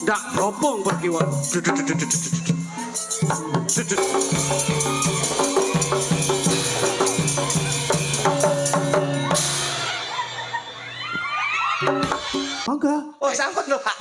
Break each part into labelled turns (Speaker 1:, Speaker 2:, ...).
Speaker 1: Ndak ropong pergi won. Monggo.
Speaker 2: Oh sampun lho Pak.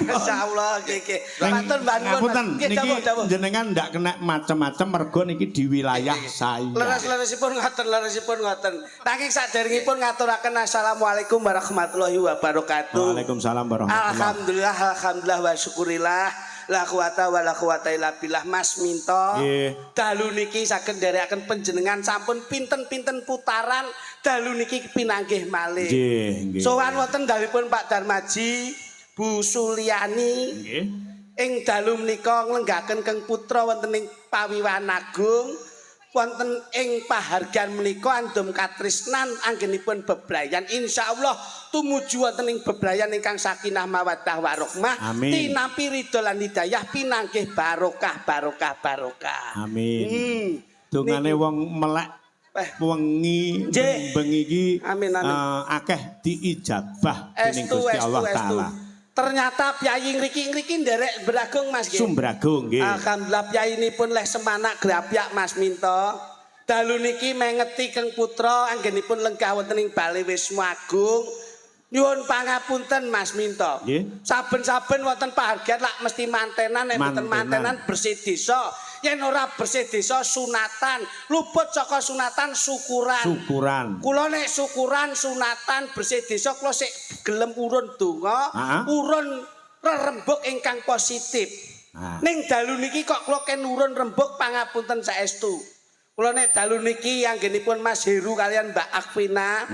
Speaker 2: Masyaallah nggih. Matur
Speaker 3: Ngapunten
Speaker 2: nggih
Speaker 3: niki
Speaker 2: dawuh.
Speaker 3: jenengan ndak kena macem-macem mergo niki di wilayah saya.
Speaker 2: Leres-leresipun ngoten. Nanging saderengipun ngaturaken assalamualaikum warahmatullahi wabarakatuh.
Speaker 3: Waalaikumsalam warahmatullahi.
Speaker 2: Alhamdulillah wa syukurillah. La quwata wa la quwata illa billah. Mas Minto.
Speaker 3: Nggih.
Speaker 2: Dalu niki saged nderekaken panjenengan sampun pinten-pinten putaran dalu niki pinanggih malih.
Speaker 3: Nggih, nggih.
Speaker 2: Sowan wonten dalipun Pak Darmaji, Bu Suliani.
Speaker 3: Nggih.
Speaker 2: Ing dalu menika nglenggaken Keng Putra wonten ing Pawiwan Agung wonten ing pahargyan menika andum katresnan anggenipun bebrayan insyaallah tumuju wonten ing bebrayan ingkang sakinah mawaddah warahmah tinampi ridho lan hidayah pinanggih barokah.
Speaker 3: Amin. Dungane wong melek wengi bengi iki akeh diijabah dening Gusti Allah taala.
Speaker 2: Ternyata piyai ngriki nderek Bragung Mas nggih.
Speaker 3: Sumbragung nggih.
Speaker 2: Alhamdulillah piyayinipun leh semanak grapyak Mas Minto. Dalu niki mengeti Keng Putra anggenipun lenggah wonten ing Bale Wisma Agung. Nyuwun pangapunten Mas Minto.
Speaker 3: Nggih.
Speaker 2: Saben-saben wonten pahargyan lak mesti mantenan nek mboten mantenan bersih desa. Yen ora bersih desa sunatan, luput saka sunatan syukuran. Kula nek syukuran sunatan bersih desa kula sik gelem urun donga, urun rerembug ingkang positif. Ning dalu niki kok kula ken urun rembug pangapunten saestu. Kula nek dalu niki anggenipun Mas Heru kalian Mbak Akvina,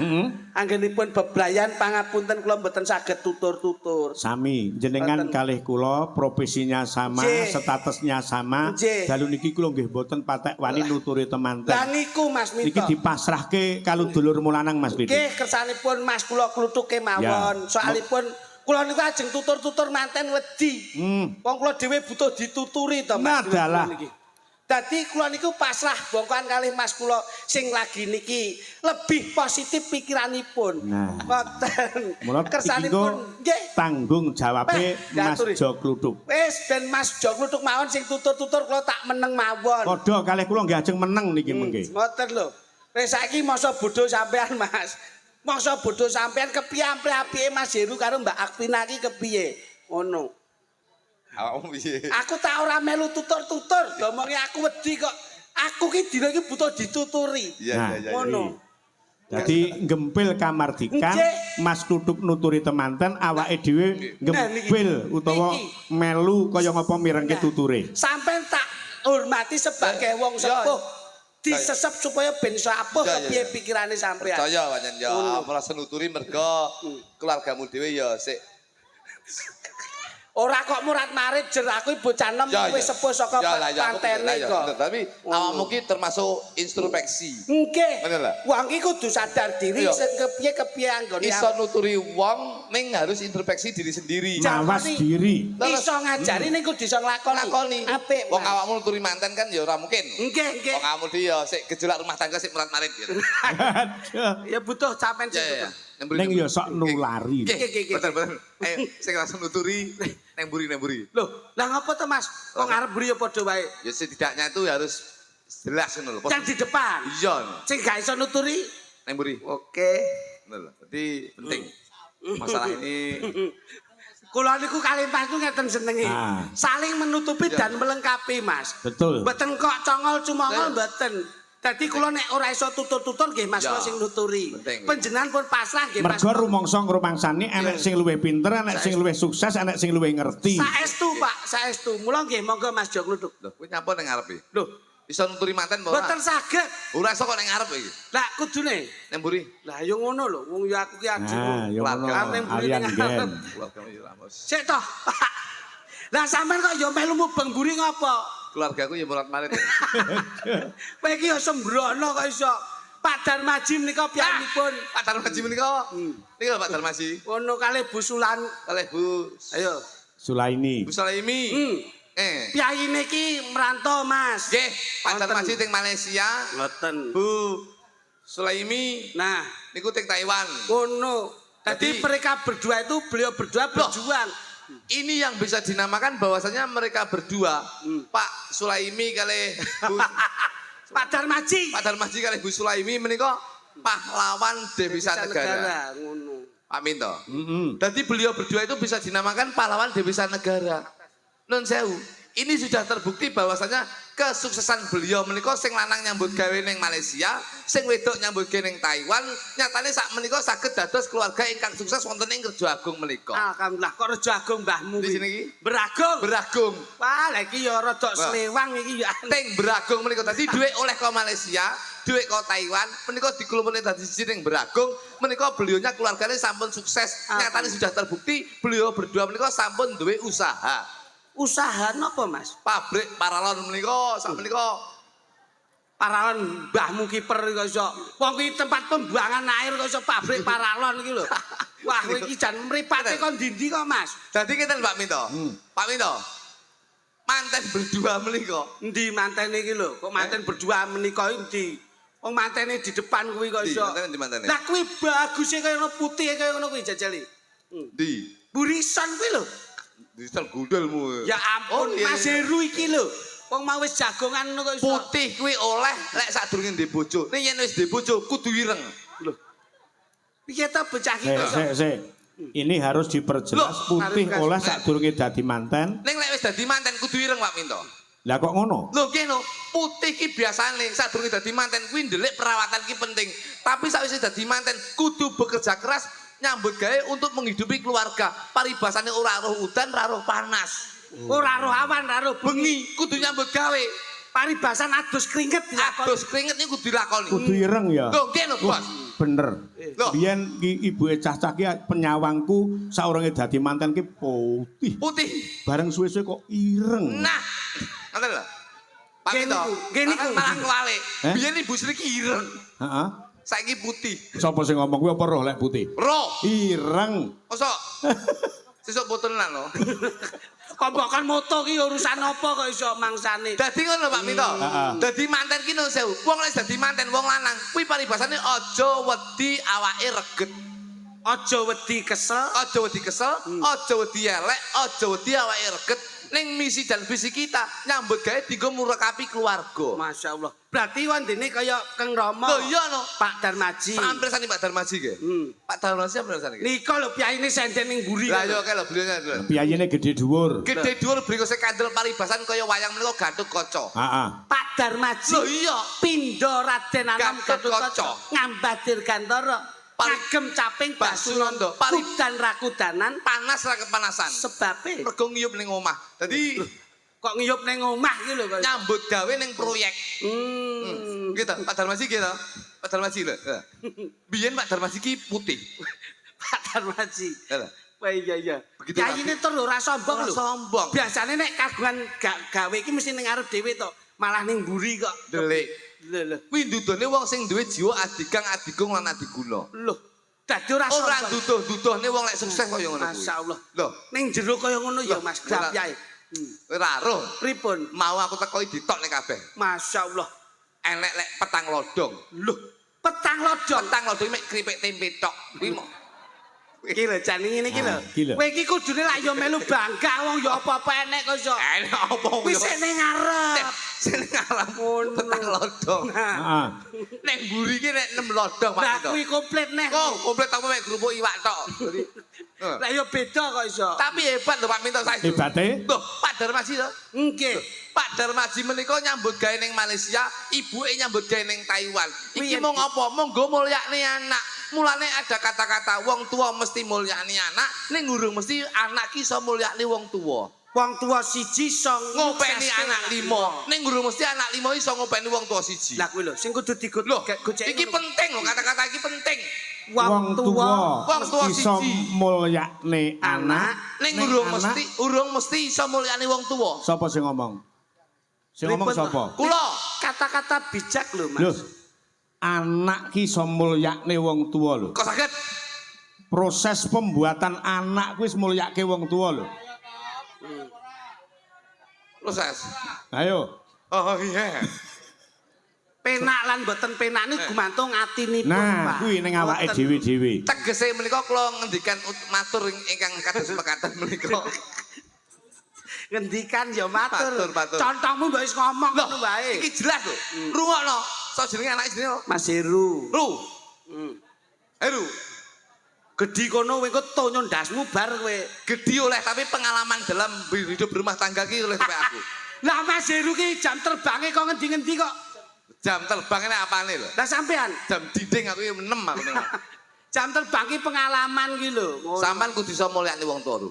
Speaker 2: anggenipun bebrayan pangapunten kula mboten saged tutur-tutur.
Speaker 3: Sami, jenengan kalih kula profesinya sama, statusnya sama. Dalu niki kula nggih mboten patek wani nuturi temanten.
Speaker 2: Lah niku Mas Minto.
Speaker 3: Niki dipasrahke kalau dulur mulanang Mas Didi.
Speaker 2: Nggih, kersanipun Mas kula klutuke mawon. Soalipun kula niku ajeng tutur-tutur manten wedi. Wong kula dhewe butuh dituturi to Mas.
Speaker 3: Nadalah.
Speaker 2: Dadi kula niku pasrah bongkoan kalih Mas kula sing lagi niki lebih positif pikiranipun. Ngoten.
Speaker 3: Kersanipun nggih tanggung jawabe Mas Jo Kluthuk.
Speaker 2: Wis ben Mas Jo Kluthuk mawon sing tutur-tutur kula tak meneng mawon.
Speaker 3: Padha kalih kula nggih ajeng meneng niki mengke.
Speaker 2: Ngoten lho. Wis saiki masa bodho sampean Mas. Masa bodho sampean kepiye apike Mas Heru karo Mbak Akvina iki kepiye? Ngono.
Speaker 4: Awakmu piye?
Speaker 2: Aku tak ora melu tutur-tutur, domongi aku wedi kok. Aku ki dina iki butuh dituturi.
Speaker 4: Iya.
Speaker 2: Ngono.
Speaker 3: Jadi ngempil kamardikan Mas Kluthuk nuturi temanten awake dhewe ngempil utawa melu kaya ngapa mirengke tuture.
Speaker 2: Sampeyan tak hormati sebagai wong sepuh. Disesep supaya ben sapuh kepiye pikirane sampeyan.
Speaker 4: Percaya pancen ya, merasa nuturi mergo keluargamu dhewe ya sik
Speaker 2: ora kok murat-marit jer aku bocah enom wis sepuh saka pantene kok.
Speaker 4: Tapi awakmu ki termasuk introspeksi.
Speaker 2: Nggih.
Speaker 4: Ngono lho.
Speaker 2: Wong iki kudu sadar diri kepiye anggone.
Speaker 4: Iso nuturi wong ning harus introspeksi diri sendiri.
Speaker 3: Mawas diri.
Speaker 2: Iso ngajari ning kudu iso nglakoni. Apik.
Speaker 4: Wong awakmu nuturi manten kan ya ora mungkin.
Speaker 2: Nggih.
Speaker 4: Wong awakmu dhewe ya sik gejolak rumah tangga sik murat-marit gitu.
Speaker 2: Ya butuh sampean sing
Speaker 3: ning ya sok nulari.
Speaker 4: Betul. Ayo sing langsung nuturi neng buri.
Speaker 2: Loh, lah ngapa to Mas? Wong arep buri ya padha wae.
Speaker 4: Ya setidaknya itu harus jelas ngono lho.
Speaker 2: Yang di depan.
Speaker 4: Iya.
Speaker 2: Sing gak iso nuturi
Speaker 4: neng buri.
Speaker 2: Oke.
Speaker 4: Ngono lho. Jadi penting. Masalah ini
Speaker 2: kula niku kalih Mas niku ngeten senenge. Saling menutupi dan melengkapi, Mas.
Speaker 3: Betul.
Speaker 2: Mboten kok congol-cumongol mboten. Dadi kula nek ora iso tutur-tutur nggih Mas kula sing nuturi. Panjenengan pun pasrah nggih Mas.
Speaker 3: Mergo rumangsa ngrumangsani enek sing luwih pinter, enek sing luwih sukses, enek sing luwih ngerti.
Speaker 2: Saestu Pak, saestu. Mula nggih monggo Mas Jo Kluthuk.
Speaker 4: Lho, kowe nyapa ning ngarepe?
Speaker 2: Lho,
Speaker 4: iso nuturi manten apa ora?
Speaker 2: mboten saged.
Speaker 4: Ora iso kok ning ngarep iki.
Speaker 2: Lah kudune
Speaker 4: Neng buri.
Speaker 2: lah yo ngono lho, wong yo aku ki ajeng.
Speaker 3: Ya ngono. Alian gen.
Speaker 4: Keluargamu ya Ramos.
Speaker 2: Sik toh. Lah sampean kok yo melu mubeng buri ngopo?
Speaker 4: Keluargaku ya murat-marit.
Speaker 2: Kowe iki yo sembrono kok iso. Pak Darmaji menika piyambakipun.
Speaker 4: Pak Darmaji menika. Niki Pak Darmaji.
Speaker 2: Ono kalih Bu Sulan,
Speaker 4: Kalih Bu.
Speaker 2: ayo.
Speaker 3: Sulaini.
Speaker 4: Bu Sulaimi.
Speaker 2: Piyayine iki merantau, Mas.
Speaker 4: Nggih, Pak Darmaji teng Malaysia.
Speaker 2: Ngoten.
Speaker 4: Bu Sulaimi.
Speaker 2: Nah,
Speaker 4: Niku teng Taiwan.
Speaker 2: ngono. Jadi mereka berdua itu beliau berdua berjuang.
Speaker 4: ini yang bisa dinamakan bahwasanya mereka berdua, Pak Sulaimi kali Bu
Speaker 2: Pak Darmaji.
Speaker 4: Pak Darmaji kali Bu Sulaimi menika pahlawan Devisa Negara.
Speaker 2: Ngono.
Speaker 4: Pak Minto. Jadi beliau berdua itu bisa dinamakan pahlawan Devisa Negara. Nun sewu. Ini sudah terbukti bahwasanya kesuksesan beliau menika sing lanang nyambut gawe ning Malaysia, sing wedok nyambut gawe ning Taiwan, nyatane sak menika saged dados keluarga ingkang sukses wonten ing Rejo Agung menika.
Speaker 2: Alhamdulillah kok Rejo Agung mbahmu
Speaker 4: Di sini iki
Speaker 2: Beragung.
Speaker 4: Beragung.
Speaker 2: Wah, lha iki ya rada slewang iki ya.
Speaker 4: Ning Beragung menika dadi dhuwit oleh ke Malaysia, dhuwit ke Taiwan, menika dikumpulne dadi siji ning Beragung, menika beliaunya keluarganya sampun sukses. Nyatane sudah terbukti beliau berdua menika sampun duwe usaha.
Speaker 2: Usaha napa, Mas?
Speaker 4: Pabrik paralon menika sak menika
Speaker 2: Paralon mbahmu kiper kok iso. Wong kuwi tempat pembuangan air kok iso pabrik paralon iki lho. Wah, kowe iki jan mripate kok ndi kok, Mas?
Speaker 4: Dadi ngeten Pak Minto. Pak Minto. Manten berdua menika.
Speaker 2: Endi mantene iki lho? Kok manten berdua menika endi? Wong mantene di depan kuwi kok iso.
Speaker 4: Di mantene.
Speaker 2: Lah kuwi baguse kaya ngono putih kaya ngono kuwi jajali.
Speaker 4: Di.
Speaker 2: Burisan kuwi lho.
Speaker 4: Disel gudulmu.
Speaker 2: Ya ampun, Mas Heru iki lho. Wong mau wis jagongan ngono kok iso.
Speaker 4: Putih kuwi oleh lek sadurunge ndek bojo. Ning yen wis ndek bojo kudu ireng.
Speaker 2: Lho. Piye ta bocah iki kok iso?
Speaker 3: Ini harus diperjelas putih oleh sadurunge dadi manten.
Speaker 4: Ning lek wis dadi manten kudu ireng Pak Minto.
Speaker 3: Lah kok ngono?
Speaker 4: Lho kene putih ki biasane sadurunge dadi manten kuwi ndelik perawatan ki penting. Tapi sakwise dadi manten kudu bekerja keras nyambut gawe untuk menghidupi keluarga. Paribasane ora roh udan, ora roh panas.
Speaker 2: Ora roh awan, ora roh
Speaker 4: Bengi kudu nyambut gawe.
Speaker 2: paribasan adus keringet dilakoni.
Speaker 4: Adus keringet niku dilakoni.
Speaker 3: Kudu ireng ya.
Speaker 4: Lho kene Bos.
Speaker 3: Bener.
Speaker 4: Loh.
Speaker 3: Biyen ibuke cah-cah ki penyawangku saurunge dadi manten ki putih.
Speaker 4: Putih.
Speaker 3: Bareng suwe-suwe kok ireng.
Speaker 4: Nah, ngoten lho. Pak Minto,
Speaker 2: Gini ku.
Speaker 4: malah kewalik. Biyen ibu Sri ki ireng.
Speaker 3: Heeh.
Speaker 4: Saiki putih.
Speaker 3: Sapa sing ngomong kuwi apa roh lek putih?
Speaker 4: Roh.
Speaker 3: Ireng.
Speaker 4: Mosok. Sesuk botenan lho.
Speaker 2: Kok mbok moto ki urusan apa kok iso mangsane?
Speaker 4: Dadi ngono Pak Minto. Dadi manten ki nun sewu. Wong lek dadi manten wong lanang kuwi paribasane aja wedi awake reget.
Speaker 2: Aja wedi kesel,
Speaker 4: Aja wedi kesel, aja wedi elek, aja wedi awake reget. Ning misi dan visi kita nyambut gawe dienggo murakapi keluarga.
Speaker 2: Masya Allah. Berarti wandene kaya Kang Rama.
Speaker 4: Lho iya no.
Speaker 2: Pak Darmaji.
Speaker 4: Sampir sani Pak Darmaji nggih. Pak Darmaji sampir sani nggih.
Speaker 2: Nika lho piyaine senden ning mburi.
Speaker 4: Lah yo kae lho beliaunya.
Speaker 3: Piyayine gede dhuwur.
Speaker 4: Gede dhuwur brikose kandel paribasan kaya wayang menika Gathuk Kaca.
Speaker 3: Heeh.
Speaker 2: Pak Darmaji.
Speaker 4: Lho iya.
Speaker 2: Pindho Raden Anom
Speaker 4: Gathuk Kaca.
Speaker 2: ngambah dirgantara. Kagem caping Basunanda. Kudan rakudanan
Speaker 4: Panas ra kepanasan.
Speaker 2: sebabe.
Speaker 4: Mergo ngiyup ning omah. Dadi
Speaker 2: Kok ngiyup ning omah iki lho kok.
Speaker 4: nyambut gawe ning proyek. Gitu, Pak Darmaji gitu. Pak Darmaji lho. Biyen Pak Darmaji ki putih.
Speaker 2: Pak Darmaji.
Speaker 4: Lho.
Speaker 2: Wah iya.
Speaker 4: Begitu
Speaker 2: Yayine tur ora sombong lho.
Speaker 4: sombong.
Speaker 2: Biasane nek kagungan gawe iki mesti ning arep dhewe to. Malah ning mburi kok.
Speaker 4: Delik.
Speaker 2: Lho.
Speaker 4: Kuwi ndudone wong sing duwe jiwa adigang, adigung lan adiguna.
Speaker 2: Lho. Dadi ora
Speaker 4: Ora
Speaker 2: sombong.
Speaker 4: duduh-duduhne wong lek sukses kaya ngono kuwi.
Speaker 2: Masyaallah.
Speaker 4: Lho,
Speaker 2: Ning jero kaya ngono ya
Speaker 4: Loh,
Speaker 2: Mas Grapyae.
Speaker 4: ora roh.
Speaker 2: Pripun?
Speaker 4: Mau aku teko ditok nek kabeh.
Speaker 2: Masyaallah.
Speaker 4: Enek lek petang lodong.
Speaker 2: Lho, petang lodong.
Speaker 4: Petang lodong mek kripik tempe tok. Kuwi mok
Speaker 2: Iki lho jan ngene iki lho.
Speaker 3: iki lho.
Speaker 2: Kowe iki kudune lak yo melu bangga wong yo apa-apa enek kok iso.
Speaker 4: enek apa
Speaker 2: Kuwi sik ning ngarep.
Speaker 4: sing ngalah
Speaker 2: Ngono.
Speaker 4: petang lodong.
Speaker 3: Heeh.
Speaker 4: Nek mburi ki nek 6 lodong Pak
Speaker 2: Lah
Speaker 4: Tito.
Speaker 2: kuwi komplit neh.
Speaker 4: Kok komplit apa mek kerupuk iwak tok. Jadi,
Speaker 2: Lah yo beda kok iso.
Speaker 4: tapi hebat lho Pak Minto saiki.
Speaker 3: Hebate
Speaker 4: Loh, Pak Darmaji to.
Speaker 2: Nggih.
Speaker 4: Pak Darmaji menika nyambut gawe ning Malaysia, ibuke nyambut gawe ning Taiwan. Iki
Speaker 2: Kuwi
Speaker 4: mung apa? Monggo mulyakne anak. Mulane ada kata-kata wong tua mesti mulyakne anak, ning ngurung mesti anak ki iso mulyakne wong tua.
Speaker 2: Wong tua siji iso
Speaker 4: Ngopeni anak 5, ning ngurung mesti anak 5 iso ngopeni wong tua siji.
Speaker 2: Lah kuwi lho sing kudu digut.
Speaker 4: Loh,
Speaker 2: gocek
Speaker 4: iki penting lho, kata-kata iki penting.
Speaker 3: wong tua
Speaker 4: Wong tua
Speaker 3: iso
Speaker 4: siji.
Speaker 3: mulyakne anak.
Speaker 4: Ning urung mesti iso mulyakne wong tua.
Speaker 3: Sapa sing ngomong? Sing ngomong sapa?
Speaker 4: Kula
Speaker 2: Kata-kata bijak lho
Speaker 3: Lho.
Speaker 2: Mas.
Speaker 3: Anak ki iso mulyakne wong tua lho.
Speaker 4: kok saged?
Speaker 3: Proses pembuatan anak kuwi wis mulyake wong tua lho.
Speaker 4: Proses.
Speaker 3: Ayo.
Speaker 4: Oh iya.
Speaker 2: Penak lan mboten penak niku gumantung atinipun,
Speaker 3: Nah,
Speaker 2: Pak.
Speaker 3: kuwi ning awake
Speaker 2: Mboten.
Speaker 3: dhewe-dhewe.
Speaker 4: Tegese menika kula ngendikan matur ingkang kados mekaten menika.
Speaker 2: Ngendikan ya matur.
Speaker 4: Matur.
Speaker 2: Contohmu mbok wis ngomong
Speaker 4: Loh,
Speaker 2: ngono wae.
Speaker 4: iki jelas lho. Rungokno. So jenenge anak jenenge
Speaker 2: Mas Heru.
Speaker 4: Ru.
Speaker 2: Hmm.
Speaker 4: Heru.
Speaker 2: Gedhi kono kowe engko tonyo ndasmu bar kowe.
Speaker 4: Gede oleh tapi pengalaman dalam hidup berumah tangga ki oleh sampai aku.
Speaker 2: Lah Mas Heru ki jam terbange kok ngendi-ngendi kok.
Speaker 4: Jam terbangnya apane lho?
Speaker 2: Lah sampean
Speaker 4: Jam dinding aku 6 aku ning.
Speaker 2: jam terbang ki pengalaman ki lho. Ngono.
Speaker 4: Sampan kudu iso mulyakne wong tuwa.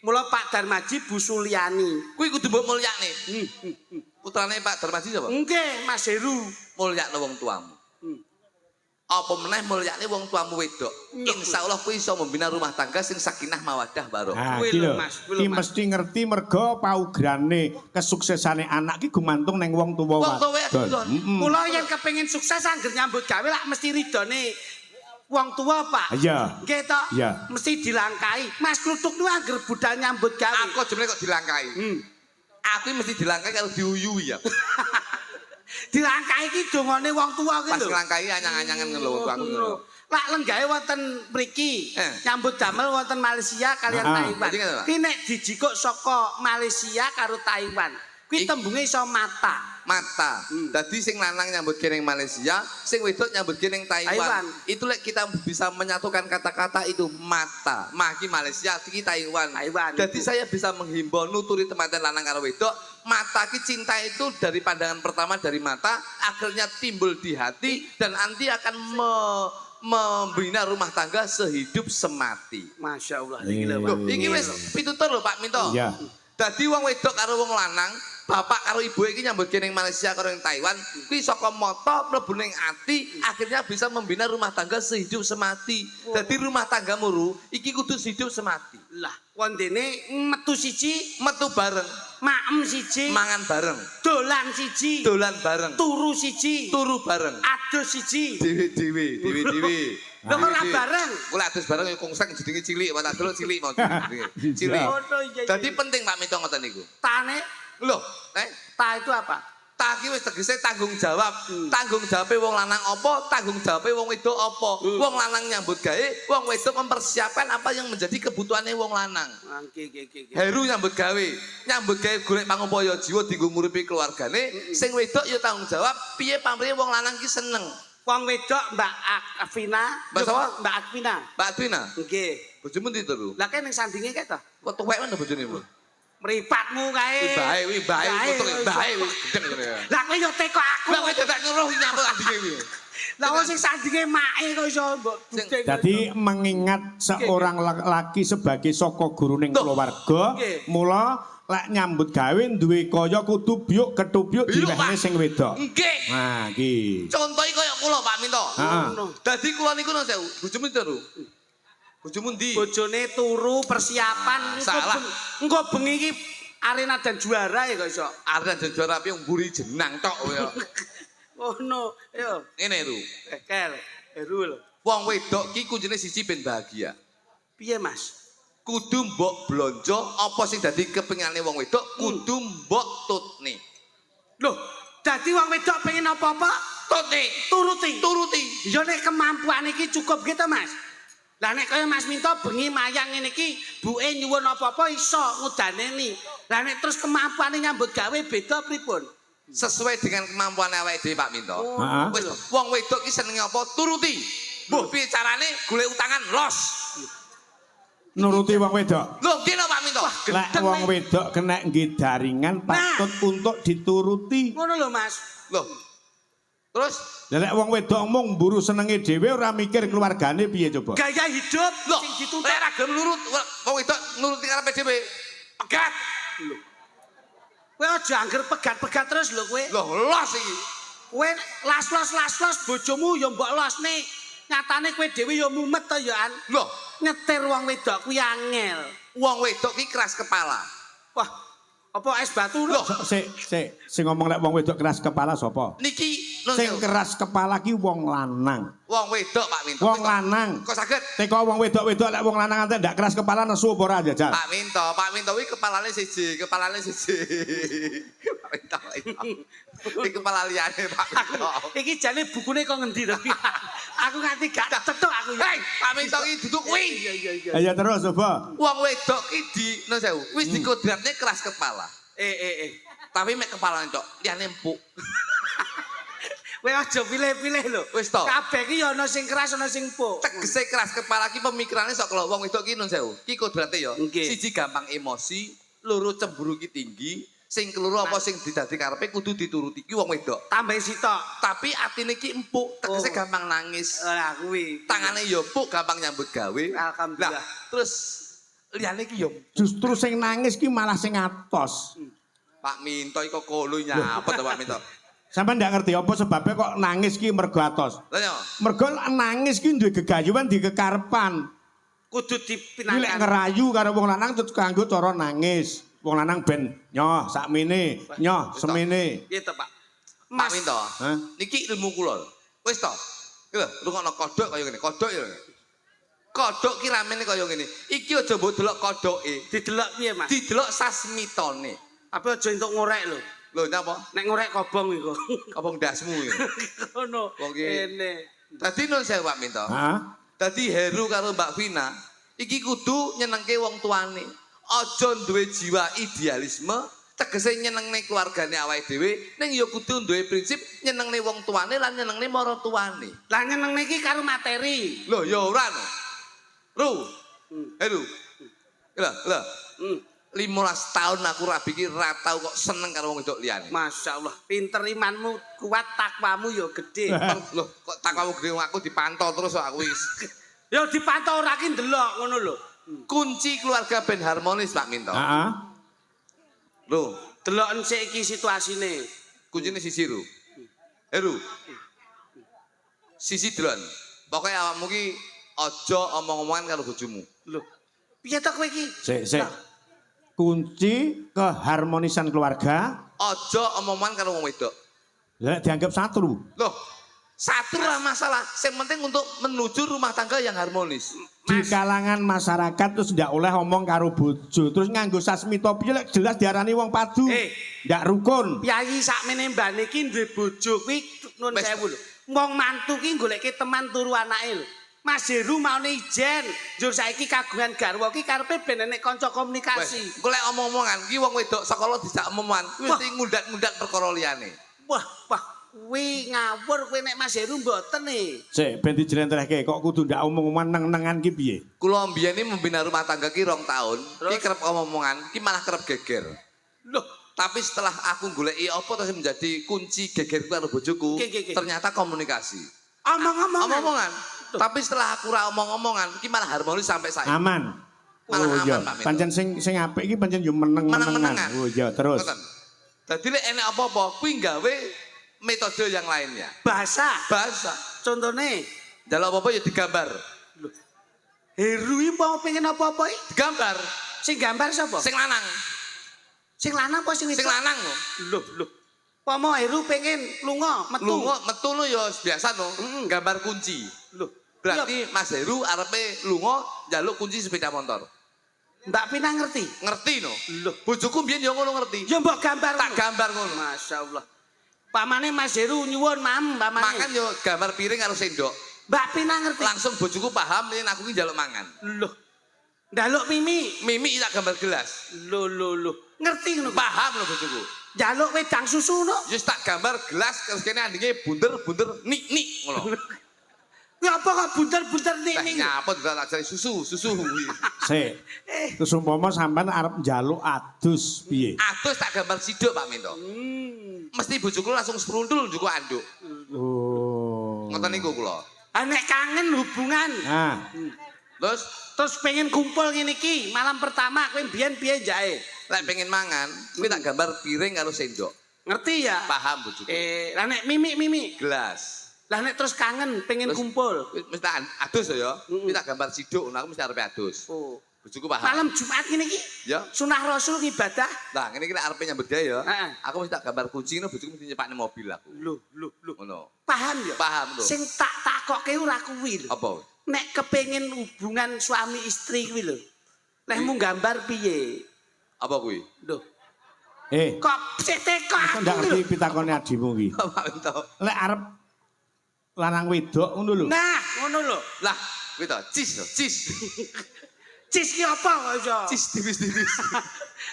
Speaker 2: Mula Pak Darmaji Bu Suliani.
Speaker 4: Kuwi kudu mbok mulyakne. Putrane Pak Darmaji sapa?
Speaker 2: Nggih, Mas Heru.
Speaker 4: Mulyakne wong tuamu. Apa meneh mulyakne wong tuamu wedok. Insyaallah kuwi iso membina rumah tangga sing sakinah mawaddah warohmah.
Speaker 3: Nah,
Speaker 2: Kuwi
Speaker 3: iki
Speaker 2: lho,
Speaker 3: lho.
Speaker 2: Mas, kuwi lho,
Speaker 3: Ki
Speaker 2: Mas.
Speaker 3: mesti ngerti merga paugrane kesuksesane anak ki gumantung ning wong tuwa
Speaker 4: Wong tuwa
Speaker 3: wadon.
Speaker 4: wadon.
Speaker 2: Mula yen kepengin sukses angger nyambut gawe lak mesti ridone wong tua, Pak.
Speaker 3: Iya.
Speaker 2: Nggih to?
Speaker 3: Iya.
Speaker 2: Mesti dilangkai. Mas Kluthuk niku angger budal nyambut gawe.
Speaker 4: Aku jenenge kok dilangkai. Aku mesti dilangkai kalau diuyui ya.
Speaker 2: Dilangkai ki dongane wong tua ki
Speaker 4: Pas
Speaker 2: lho.
Speaker 4: nglangkai anyang-anyangan lho wong tuaku.
Speaker 2: Lak lenggahe wonten mriki.
Speaker 4: Eh.
Speaker 2: Nyambut damel wonten Malaysia kalian Taiwan.
Speaker 4: Jadi ngene, Pak?
Speaker 2: Ki nek dijikuk saka Malaysia karo Taiwan. Kuwi tembunge iso mata.
Speaker 4: Mata. Dadi sing lanang nyambut kene ning Malaysia, sing wedok nyambut kene ning
Speaker 2: Taiwan.
Speaker 4: Taiwan. Itu lek kita bisa menyatukan kata-kata itu mata. Maki Malaysia, iki Taiwan.
Speaker 2: Taiwan.
Speaker 4: Jadi saya bisa menghimbau nuturi teman lanang karo wedok, mata ki cinta itu dari pandangan pertama dari mata, akhirnya timbul di hati dan nanti akan membina rumah tangga sehidup semati.
Speaker 2: Masya Allah.
Speaker 4: Loh, iki wis pitutur lho Pak Minto.
Speaker 3: Iya.
Speaker 4: Dadi wong wedok karo wong lanang, bapak karo ibu iki nyambut kene ning Malaysia karo ning Taiwan, kuwi saka mata mlebu ning ati, akhirnya bisa membina rumah tangga sehidup semati. Dadi rumah tanggamu Ru, iki kudu sehidup semati.
Speaker 2: Lah, wondene metu siji,
Speaker 4: Metu bareng,
Speaker 2: maem siji,
Speaker 4: mangan bareng,
Speaker 2: dolan siji,
Speaker 4: dolan bareng,
Speaker 2: turu siji,
Speaker 4: turu bareng.
Speaker 2: adus siji.
Speaker 4: Dewi.
Speaker 2: Lho kok ora bareng?
Speaker 4: Kula adus bareng ya kongseng jenenge cilik, wae tak delok cilik mau jenenge. Cilik.
Speaker 2: Oh, iya.
Speaker 4: Dadi penting Pak Minto ngoten niku.
Speaker 2: Tane,
Speaker 4: Loh,
Speaker 2: ta itu apa?
Speaker 4: tak iki wis tegese tanggung jawab. Tanggung jawabe wong lanang apa, tanggung jawabe wong wedok apa. Wong lanang nyambut gawe, wong wedok mempersiapkan apa yang menjadi kebutuhannya wong lanang.
Speaker 2: Nggih.
Speaker 4: Heru nyambut gawe golek pangupaya jiwa dienggo nguripi keluargane, sing wedok ya tanggung jawab piye pamrih wong lanang ki seneng.
Speaker 2: Wong wedok Mbak Afina,
Speaker 4: Mbak sapa?
Speaker 2: Mbak Afina.
Speaker 4: Mbak Dwina,
Speaker 2: Nggih.
Speaker 4: bojomu ndi to, Ru?
Speaker 2: Lah kene ning sandinge kae to.
Speaker 4: Kok tuwek mana bojone, Bu?
Speaker 2: Mripatmu kae.
Speaker 4: Wi bae, putuk bae wis gedeng ngene ya.
Speaker 2: Lah kowe yo teko aku.
Speaker 4: Lah kowe dadak nyuruh nyambut andine kuwi.
Speaker 2: Lah wong sing sandinge make kok iso mbok budhe.
Speaker 3: Jadi mengingat seorang laki sebagai saka guruning keluarga,
Speaker 4: Nggih.
Speaker 3: mula lek nyambut gawe duwe kaya kudu biuk ketubyuk
Speaker 4: Biuk,
Speaker 3: diwehne
Speaker 4: Pak.
Speaker 3: sing wedok.
Speaker 4: Nggih.
Speaker 3: Nah, iki.
Speaker 4: Contohi kaya kula Pak Minto.
Speaker 3: Heeh.
Speaker 4: Dadi kula niku nuwun sewu, bojomu ndi, Ru? Bojomu ndi?
Speaker 2: Bojone turu persiapan
Speaker 4: Salah.
Speaker 2: engko bengi iki arena dan juara ya kok iso.
Speaker 4: Arep dadi juara piye mburi jenang tok kowe.
Speaker 2: Oh no, yo.
Speaker 4: Ngene, Ru.
Speaker 2: Kel, Herul.
Speaker 4: Wong wedok ki kuncine siji ben bahagia.
Speaker 2: Piye, Mas?
Speaker 4: Kudu mbok blonjo apa sing dadi kepingane wong wedok kudu mbok tutne.
Speaker 2: Loh, dadi wong wedok pengen apa-apa
Speaker 4: Tutne,
Speaker 2: turuti.
Speaker 4: turuti.
Speaker 2: Ya nek kemampuan iki cukup gitu, Mas. Lah nek kaya Mas Minto bengi mayang ngene iki, buke nyuwun apa-apa iso ngudaneni. Lah nek terus kemampuane nyambut gawe beda pripun?
Speaker 4: Sesuai dengan kemampuan awake dhewe Pak Minto.
Speaker 3: Heeh.
Speaker 4: Wis wong wedok ki senenge apa? Turuti. Mbok piye carane golek utangan los.
Speaker 3: Nuruti wong wedok.
Speaker 4: Lho, kene Pak Minto.
Speaker 3: Lek wong wedok kena nggih daringan patut untuk dituruti.
Speaker 2: Ngono lho, Mas.
Speaker 4: Loh. Terus
Speaker 3: Lah lek wong wedok mung mburu senenge dhewe ora mikir keluargane piye coba.
Speaker 2: Gaya hidup
Speaker 4: lho,
Speaker 2: sing dituntut.
Speaker 4: lek ra gelem nurut wong wedok nuruti karepe dhewe. Pegat.
Speaker 2: Kowe aja angger pegat-pegat terus lho kowe.
Speaker 4: Loh, los iki.
Speaker 2: Kowe las-los bojomu ya mbok losne. Nyatane kowe dhewe ya mumet to ya an.
Speaker 4: Loh,
Speaker 2: Nyetir wong wedok kuwi angel.
Speaker 4: wong wedok ki keras kepala.
Speaker 2: Wah, apa es batu
Speaker 4: Loh,
Speaker 3: Sing ngomong lek wong wedok keras kepala sapa?
Speaker 4: niki nun
Speaker 3: Sing
Speaker 4: sewu.
Speaker 3: keras kepala ki wong lanang.
Speaker 4: Wong wedok Pak Minto.
Speaker 3: Wong lanang.
Speaker 4: Kok saged?
Speaker 3: Teko wong wedok-wedok lek wong lanang ate ndak keras kepala nesu apa ora jajal?
Speaker 4: Pak Minto kuwi kepalane siji. Pak Minto. Iki kepala liyane Pak Minto.
Speaker 2: Iki jane bukune kok ngendi to? Aku nganti gak cethuk aku.
Speaker 4: Hei, Pak Minto iki duduk kuwi.
Speaker 2: Iya.
Speaker 3: Ayo terus coba.
Speaker 4: Wong wedok ki di nun sewu, wis dikodratne keras kepala. Tapi mek kepalane tok, liyane empuk.
Speaker 2: Kowe aja pilih-pilih lho.
Speaker 4: Wis to.
Speaker 2: Kabeh ki ya ana sing keras ana sing empuk.
Speaker 4: Tegese keras kepala ki pemikirane sok kalau wong wedok ki nun sewu. Ki kodrate ya.
Speaker 2: Nggih.
Speaker 4: Siji gampang emosi, loro cemburu ki tinggi, sing keloro apa sing didadi karepe kudu dituruti ki wong wedok.
Speaker 2: Tambah sitok.
Speaker 4: Tapi atine ki empuk, tegese gampang nangis.
Speaker 2: Lah kuwi.
Speaker 4: Tangane ya empuk, gampang nyambut gawe.
Speaker 2: Alhamdulillah.
Speaker 4: Lah, terus liyane ki ya
Speaker 3: Justru sing nangis ki malah sing atos.
Speaker 4: Pak Minto iku kolo nyapa to Pak Minto.
Speaker 3: Sampai ndak ngerti apa sebabnya kok nangis ki mergo atos.
Speaker 4: Lah ya.
Speaker 3: Mergo nangis ki duwe gegayuhan di kekarepan.
Speaker 2: Kudu
Speaker 3: Iki lek
Speaker 2: dipinangan.
Speaker 3: ngerayu karo wong lanang terus kanggo cara nangis. Wong lanang ben nyoh sakmene, nyoh semene.
Speaker 2: Piye to, Pak?
Speaker 4: Pak Minto.
Speaker 3: Hah?
Speaker 4: Niki ilmu kula. Wis to. Iki lho, rungokno kodhok kaya ngene, kodhok ya. Kodhok ki ramene kaya ngene. Iki aja mbok delok kodhoke,
Speaker 2: Didelok piye, Mas?
Speaker 4: didelok sasmitone.
Speaker 2: Tapi aja entuk ngorek lho.
Speaker 4: Lho napa?
Speaker 2: Nek ngorek kobong iku.
Speaker 4: Kobong dasmu ya.
Speaker 2: Ngono.
Speaker 4: Wong ki.
Speaker 2: Kene.
Speaker 4: Dadi nun sewu Pak Minto.
Speaker 3: Hah?
Speaker 4: Dadi Heru karo Mbak Vina iki kudu nyenengke wong tuane. Aja duwe jiwa idealisme, tegese nyenengne keluargane awake dhewe, ning ya kudu duwe prinsip nyenengne wong tuane lan nyenengne marang tuane.
Speaker 2: Lah nyenengne iki karo materi.
Speaker 4: Lho ya ora no. Ru. Heru. Lho. 15 tahun aku rabi ki ra tau kok seneng karo wong wedok liyane.
Speaker 2: Masya Allah, pinter imanmu kuat, takwamu ya gede.
Speaker 4: Lho, kok takwamu gede aku dipantau terus kok aku wis.
Speaker 2: Ya dipantau ora ki ndelok ngono lho.
Speaker 4: Kunci keluarga ben harmonis Pak Minto.
Speaker 3: Heeh.
Speaker 4: Lho,
Speaker 2: Deloken sik iki situasine.
Speaker 4: kuncine sisi Ru. Heru. Sisi delon. Pokoke awakmu ki aja omong-omongan karo bojomu.
Speaker 2: Lho. Piye to kowe iki?
Speaker 3: Sik. Kunci keharmonisan keluarga
Speaker 4: Aja omongan karo wong wedok.
Speaker 3: lek dianggap satu.
Speaker 4: Loh, satu lah masalah. Yang penting untuk menuju rumah tangga yang harmonis.
Speaker 3: Di kalangan masyarakat terus ndak oleh omong karo bojo, terus nganggo sasmita piye lek jelas diarani wong padu. Ndak rukun.
Speaker 2: Piyayi sakmene mbane iki duwe bojo kuwi nun
Speaker 4: Wes.
Speaker 2: sewu lho. Wong mantu ki goleke teman turu anake lho. Mas Heru maune ijen, njur saiki kagungan garwa ki karepe ben enek kanca komunikasi.
Speaker 4: Golek omong-omongan ki wong wedok sekolah dijak omongan, mesti ngundat-ngundat perkara liyane.
Speaker 2: Wah, kuwi ngawur kowe nek Mas Heru mboten e.
Speaker 3: Sik ben dijlentrehke kok kudu ndak omong-omongan neng-nengan ki piye?
Speaker 4: Kula mbiyen membina rumah tangga ki 2 tahun, ki kerep omongan, ki malah kerep geger.
Speaker 2: Loh,
Speaker 4: Tapi setelah aku goleki apa terus menjadi kunci gegerku karo bojoku, ternyata komunikasi. Omong-omongan. Tapi setelah aku ra omong-omongan, iki malah harmonis sampai saiki.
Speaker 3: Aman.
Speaker 4: Malah
Speaker 3: Oh iya,
Speaker 4: aman, Pak Minto.
Speaker 3: pancen sing apik iki pancen yo meneng-menengan.
Speaker 4: Meneng-menengan.
Speaker 3: Oh iya, terus.
Speaker 4: Ngoten. Dadi lek enek apa-apa, kuwi gawe metode yang lainnya.
Speaker 2: bahasa.
Speaker 4: Bahasa.
Speaker 2: Contone,
Speaker 4: Jaluk apa-apa ya digambar.
Speaker 2: Heru iki mau pengen apa-apa iki?
Speaker 4: Digambar.
Speaker 2: Sing gambar sapa?
Speaker 4: Sing lanang.
Speaker 2: Sing lanang apa sing
Speaker 4: Sing
Speaker 2: wedok?
Speaker 4: lanang lho.
Speaker 2: Loh. Pomo Heru pengen lunga, metu.
Speaker 4: Lunga metu lho ya biasa no. Gambar kunci.
Speaker 2: Loh.
Speaker 4: Berarti Mas Heru arepe lunga njaluk kunci sepeda motor.
Speaker 2: Mbak Pina ngerti?
Speaker 4: Ngerti no.
Speaker 2: Loh.
Speaker 4: Bojoku mbiyen ya ngono ngerti.
Speaker 2: Ya mbok gambar.
Speaker 4: Tak gambar ngono.
Speaker 2: Masya Allah. Pamane Mas Heru nyuwun pamane.
Speaker 4: Makan yo gambar piring karo sendok.
Speaker 2: Mbak Pina ngerti?
Speaker 4: Langsung bojoku paham yen aku ki njaluk mangan.
Speaker 2: Loh. Njaluk Mimi.
Speaker 4: Mimi tak gambar gelas.
Speaker 2: Loh. Ngerti ngono.
Speaker 4: Paham lho bojoku.
Speaker 2: Njaluk wedang susu no.
Speaker 4: Wis tak gambar gelas terus kene andinge bunder-bunder nik ngono.
Speaker 2: Ya apa kok bunter-bunter ning.
Speaker 4: Nyapa tak ajari susu.
Speaker 3: Sik. Terus umpama sampean arep njaluk adus piye?
Speaker 4: Adus tak gambar siduk Pak Minto. Mesti bojoku langsung sprundul njuko anduk.
Speaker 3: Oh.
Speaker 4: Ngoten niku kula.
Speaker 2: Nek kangen hubungan.
Speaker 3: Nah,
Speaker 2: Terus pengen kumpul ngene iki, malam pertama kowe mbiyen piye jae?
Speaker 4: Lek pengen mangan, kuwi tak gambar piring karo sendok.
Speaker 2: Ngerti ya?
Speaker 4: Paham bojoku.
Speaker 2: Lah nek Mimi.
Speaker 4: Gelas.
Speaker 2: Lah nek terus kangen pengen
Speaker 4: Terus,
Speaker 2: kumpul.
Speaker 4: Mesti tak adus ya. Kuwi tak gambar siduk, aku mesti arepe adus.
Speaker 2: Oh.
Speaker 4: Bojoku paham.
Speaker 2: Malam Jumat ngene iki.
Speaker 4: Ya.
Speaker 2: Sunah Rasul ngibadah.
Speaker 4: Nah, ngene iki lek arepe nyambut gawe ya.
Speaker 2: Heeh.
Speaker 4: Aku mesti tak gambar kunci ngono bojoku mesti nyepakne mobil aku.
Speaker 2: Loh.
Speaker 4: Ngono.
Speaker 2: Paham ya?
Speaker 4: Paham lho.
Speaker 2: Sing tak takokke ora kuwi lho.
Speaker 4: Apa?
Speaker 2: Nek kepengin hubungan suami istri kuwi lho. Leh mung gambar piye?
Speaker 4: Apa kuwi?
Speaker 2: Loh. Kok sik teko
Speaker 3: Kok
Speaker 2: aku
Speaker 3: ndak
Speaker 2: lho.
Speaker 3: ngerti pitakone adimu ki.
Speaker 4: Pak Minto.
Speaker 3: Lek arep lanang wedok ngono lho.
Speaker 2: Nah, ngono lho.
Speaker 4: Lah, kuwi to, cis to, cis.
Speaker 2: Cis ki apa kok iso?
Speaker 4: Cis tipis-tipis.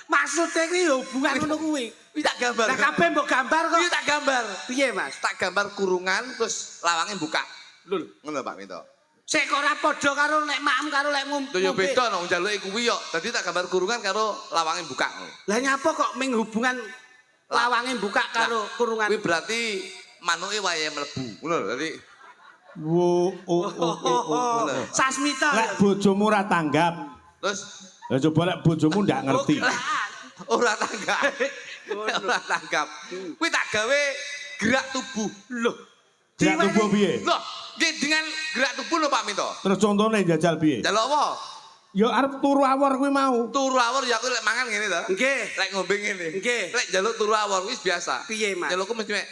Speaker 2: Maksudnya ki hubungan ngono kuwi.
Speaker 4: Kuwi tak gambar.
Speaker 2: Lah kabeh mbok gambar kok.
Speaker 4: Kuwi tak gambar.
Speaker 2: Piye, Mas?
Speaker 4: Tak gambar kurungan terus lawangnya buka. Lho, ngono Pak Minto.
Speaker 2: Sik kok ora padha karo nek maem karo lek
Speaker 4: Lho ya beda nang njaluke kuwi yo. Dadi tak gambar kurungan karo lawangnya buka.
Speaker 2: Lah nyapa kok ming hubungan lawange buka karo kurungan.
Speaker 4: Kuwi berarti manuke wayahe mlebu. Ngono lho. Dadi
Speaker 2: Sasmita.
Speaker 3: Lek bojomu ora tanggap.
Speaker 4: terus
Speaker 3: Lah coba lek bojomu ndak ngerti.
Speaker 4: ora tanggap. Ora tanggap. Kuwi tak gawe gerak tubuh.
Speaker 2: Loh.
Speaker 3: Gerak tubuh piye?
Speaker 4: Loh, nggih dengan gerak tubuh lho Pak Minto.
Speaker 3: Terus contone jajal piye?
Speaker 4: Jaluk apa?
Speaker 3: Ya arep turu awor kuwi mau.
Speaker 4: Turu awor ya aku lek mangan ngene to.
Speaker 2: Nggih.
Speaker 4: Lek ngombe ngene.
Speaker 2: Nggih.
Speaker 4: Lek jaluk turu awor wis biasa.
Speaker 2: Piye, Mas?
Speaker 4: Jalukku mesti mek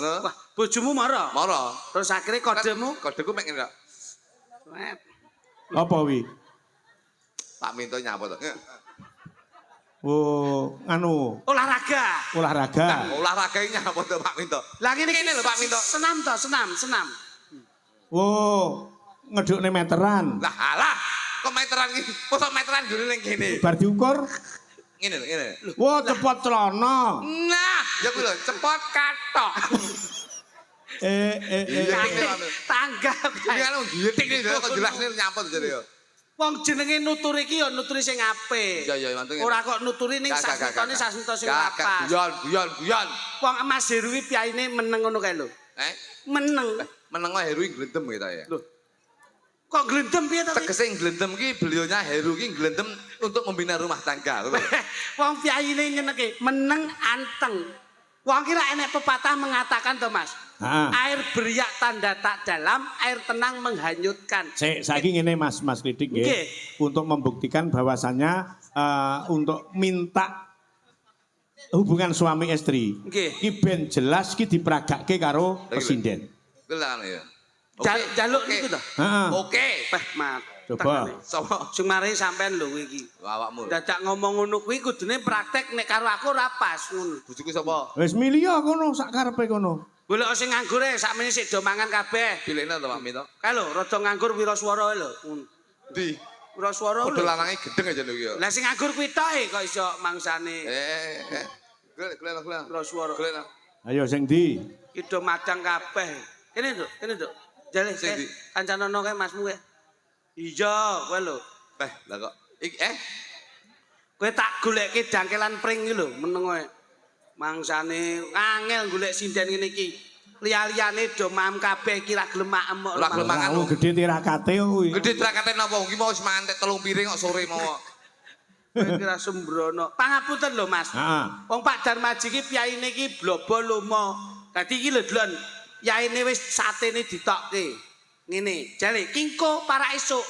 Speaker 4: ngono.
Speaker 2: Wah, bojomu marah.
Speaker 4: Moro.
Speaker 2: Terus akhirnya kodemu
Speaker 4: Kodeku mek ngene.
Speaker 3: Apa wi?
Speaker 4: Pak Minto nyapa to?
Speaker 3: Oh, anu,
Speaker 2: olahraga.
Speaker 3: olahraga.
Speaker 4: Olahraga nyapa to Pak Minto?
Speaker 2: Lah ngene
Speaker 4: Kene lho, Pak Minto.
Speaker 2: Senam to, senam.
Speaker 3: Oh, ngedukne meteran.
Speaker 4: Lah alah, kok meteran iki? Mosok meteran dulu ning kene.
Speaker 3: Bar diukur,
Speaker 4: Ngene lho, ngene.
Speaker 3: wah cepot celana.
Speaker 4: Nah, ya kuwi lho, cepot katok.
Speaker 2: Tanggap.
Speaker 4: Ini kan giyetik nih, kok jelas nih nyapa tuh jadi ya.
Speaker 2: Wong jenenge nuturi ki ya nuturi sing apik.
Speaker 4: Iya, mantu.
Speaker 2: Ora kok nuturi ning sasmitone sasmita sing apa.
Speaker 4: Guyon.
Speaker 2: Wong Mas Heru ki piyaine meneng ngono kae lho. Meneng.
Speaker 4: Meneng kok Heru glendem kita ya.
Speaker 2: Loh. Kok glendem piye to?
Speaker 4: Tegese glendem ki beliaunya Heru ki glendem untuk membina rumah tangga.
Speaker 2: Wong piyaine nyeneke meneng anteng. Wong ki enek pepatah mengatakan to Mas. Air beriak tanda tak dalam, air tenang menghanyutkan.
Speaker 3: Saiki ngene Mas Kritik nggih. Untuk membuktikan bahwasannya untuk minta hubungan suami istri.
Speaker 2: Nggih.
Speaker 3: Ki ben jelas ki diperagakke karo presiden.
Speaker 4: Gelan ya.
Speaker 2: Jaluk niku to.
Speaker 3: Heeh.
Speaker 4: Oke.
Speaker 2: Mat.
Speaker 3: Coba.
Speaker 4: Sopo?
Speaker 2: Sing mari sampean lho iki.
Speaker 4: Awakmu.
Speaker 2: Dadak ngomong ngono kuwi kudune praktek nek karo aku ora pas ngono.
Speaker 4: Bojoku sapa?
Speaker 3: Wis milih kono sak karepe kono.
Speaker 2: Golek sing nganggur e sakmene sik do mangan kabeh.
Speaker 4: Pilihna to Pak Minto.
Speaker 2: Kae lho rada nganggur wiraswara lho.
Speaker 4: Di.
Speaker 2: Wiraswara
Speaker 4: Padha
Speaker 2: lho.
Speaker 4: lanange gedeng aja lho iki ya.
Speaker 2: Lah sing nganggur kuwi tok kok iso mangsane
Speaker 4: Glen.
Speaker 2: wiraswara.
Speaker 4: Glen.
Speaker 3: Ayo sing ndi?
Speaker 2: Ki do madang kabeh. Kene Nduk. Jale
Speaker 4: Sing ndi?
Speaker 2: kancanono kae Masmu kae. Iya, kowe lho.
Speaker 4: Lah kok
Speaker 2: Kowe tak goleke dangkelan pring iki lho, meneng kowe. Mangsane angel golek sinden ngene iki. Liya-liyane do mam kabeh iki ra gelem maem kok.
Speaker 4: Ora gelem mangan.
Speaker 3: Anu gedhe tirakate kuwi.
Speaker 4: Gede trakate napa iki mau wis mangan tek 3 piring kok sore mau.
Speaker 2: Kira sembrono. Pangapunten lho Mas.
Speaker 3: Heeh.
Speaker 2: Wong Pak Darmaji iki piyaine iki blobo lomo. Dadi iki lho Dlon. Yaine wis satene ditokke. Ngene, jale kingko para esuk.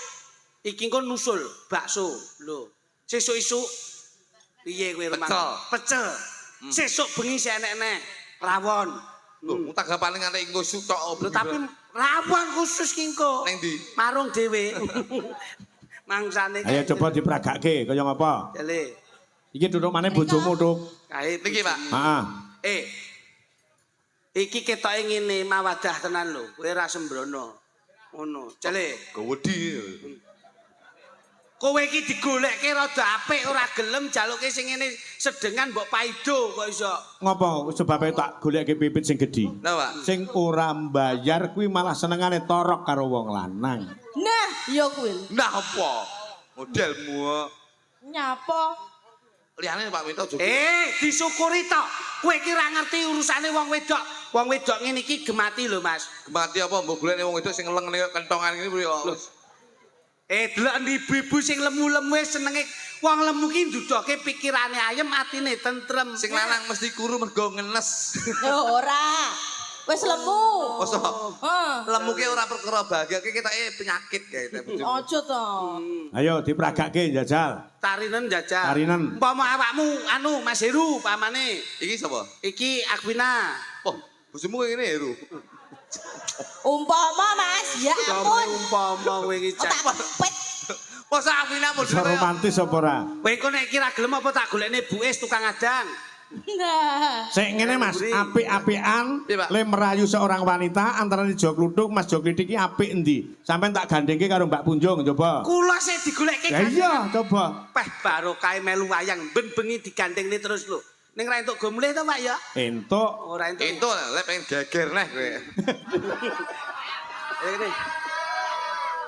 Speaker 2: Iki engko nusul bakso. Lho, sesuk-esuk piye kowe remang? Pecel. Sesuk bengi sik enek-enek rawon.
Speaker 4: Lho, tanggapane nganti engko sutok.
Speaker 2: Lho tapi rawon khusus kingko.
Speaker 4: Ning ndi?
Speaker 2: Marung dhewe. Mangsane.
Speaker 3: Ayo coba diperagakke kaya ngapa?
Speaker 2: Jale.
Speaker 3: Iki duduk maneh bojomu, Tuk.
Speaker 2: Kae
Speaker 4: Niki, Pak.
Speaker 3: Heeh.
Speaker 2: Iki ketoke ngene mawadah tenan lho. Kowe ra sembrono. Ngono. Jale.
Speaker 4: Gawedi.
Speaker 2: Kowe iki digolekke rada apik ora gelem jaluke sing ngene sedengan mbok paido kok iso.
Speaker 3: Ngopo sebabe tak goleke pipit sing gedhi?
Speaker 4: Napa?
Speaker 3: Sing ora mbayar kuwi malah senengane torok karo wong lanang.
Speaker 5: Nah, ya kuwi.
Speaker 4: Nah apa? Modelmu.
Speaker 5: Nyapa?
Speaker 4: Liyane Pak Minto jogo.
Speaker 2: Disyukuri tok. Kowe iki ora ngerti urusane wong wedok. Wong wedok ngene iki gemati lho, Mas.
Speaker 4: Mati apa mbok golekne wong wedok sing ngeleng kentongan ngene kuwi kok.
Speaker 2: Delok ibu-ibu sing lemu-lemu senenge wong lemu ki ndudoke pikirane ayem, atine tentrem.
Speaker 4: Sing lanang mesti kuru mergo ngenes.
Speaker 5: Ya ora. Wis lemu.
Speaker 4: Mosok
Speaker 5: Heeh.
Speaker 4: lemu ki ora perkara bahagia ki ketoke penyakit kae.
Speaker 5: Aja to.
Speaker 3: Ayo diperagakke jajal.
Speaker 2: Tarinen jajal.
Speaker 3: Tarinen.
Speaker 2: Umpama awakmu anu Mas Heru pamane.
Speaker 4: Iki sapa?
Speaker 2: Iki Akwina.
Speaker 4: Oh, bojomu ngene Heru.
Speaker 5: Umpama Mas, ya ampun.
Speaker 2: Umpama kowe iki
Speaker 5: Tak
Speaker 2: cak.
Speaker 5: pepet.
Speaker 4: Masa Afina
Speaker 3: Bisa romantis apa ora?
Speaker 2: Kowe engko nek kira gelem apa tak golekne buis tukang adang.
Speaker 5: Nah.
Speaker 3: Sik ngene Mas, apik-apikan
Speaker 4: Piye, Pak?
Speaker 3: le merayu seorang wanita antara Jo Kluthuk Mas Jo Klitik iki apik endi? Sampeyan tak gandengke karo Mbak Punjung coba.
Speaker 2: Kula sik digolekke
Speaker 3: Ya iya, coba.
Speaker 2: peh barokah melu wayang ben bengi digandengne terus lho. Ning ra entuk go mulih to Pak ya?
Speaker 3: Entuk.
Speaker 2: Ora entuk.
Speaker 4: Itu lek pengen geger neh kowe.
Speaker 2: Ini.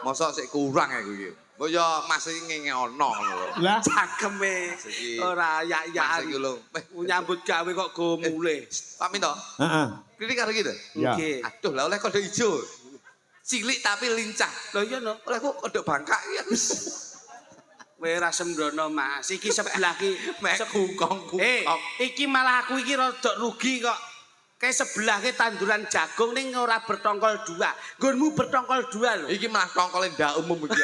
Speaker 4: Mosok sik kurang aku iki. Mbok ya Mas iki ngene ono lho.
Speaker 3: Lah,
Speaker 2: Cakeme.
Speaker 4: Iki.
Speaker 2: Ora
Speaker 4: Mas
Speaker 2: yak-yakan.
Speaker 4: iki lho.
Speaker 2: Nyambut gawe kok go mulih.
Speaker 4: Pak Minto.
Speaker 3: heeh.
Speaker 4: Kritik karo gitu.
Speaker 3: Ya.
Speaker 2: Nggih.
Speaker 4: Aduh, lah oleh kode ijo. Cilik tapi lincah.
Speaker 2: Lho iya no.
Speaker 4: Oleh kok kode bangkak ya.
Speaker 2: Kowe ora sembrono Mas. Iki sebelah ki
Speaker 4: Mek kungkong.
Speaker 2: iki malah aku iki rada rugi kok. Kayak sebelah ki tanduran jagung ning ora bertongkol dua. Nggonmu bertongkol dua lho.
Speaker 4: Iki malah tongkole ndak umum iki.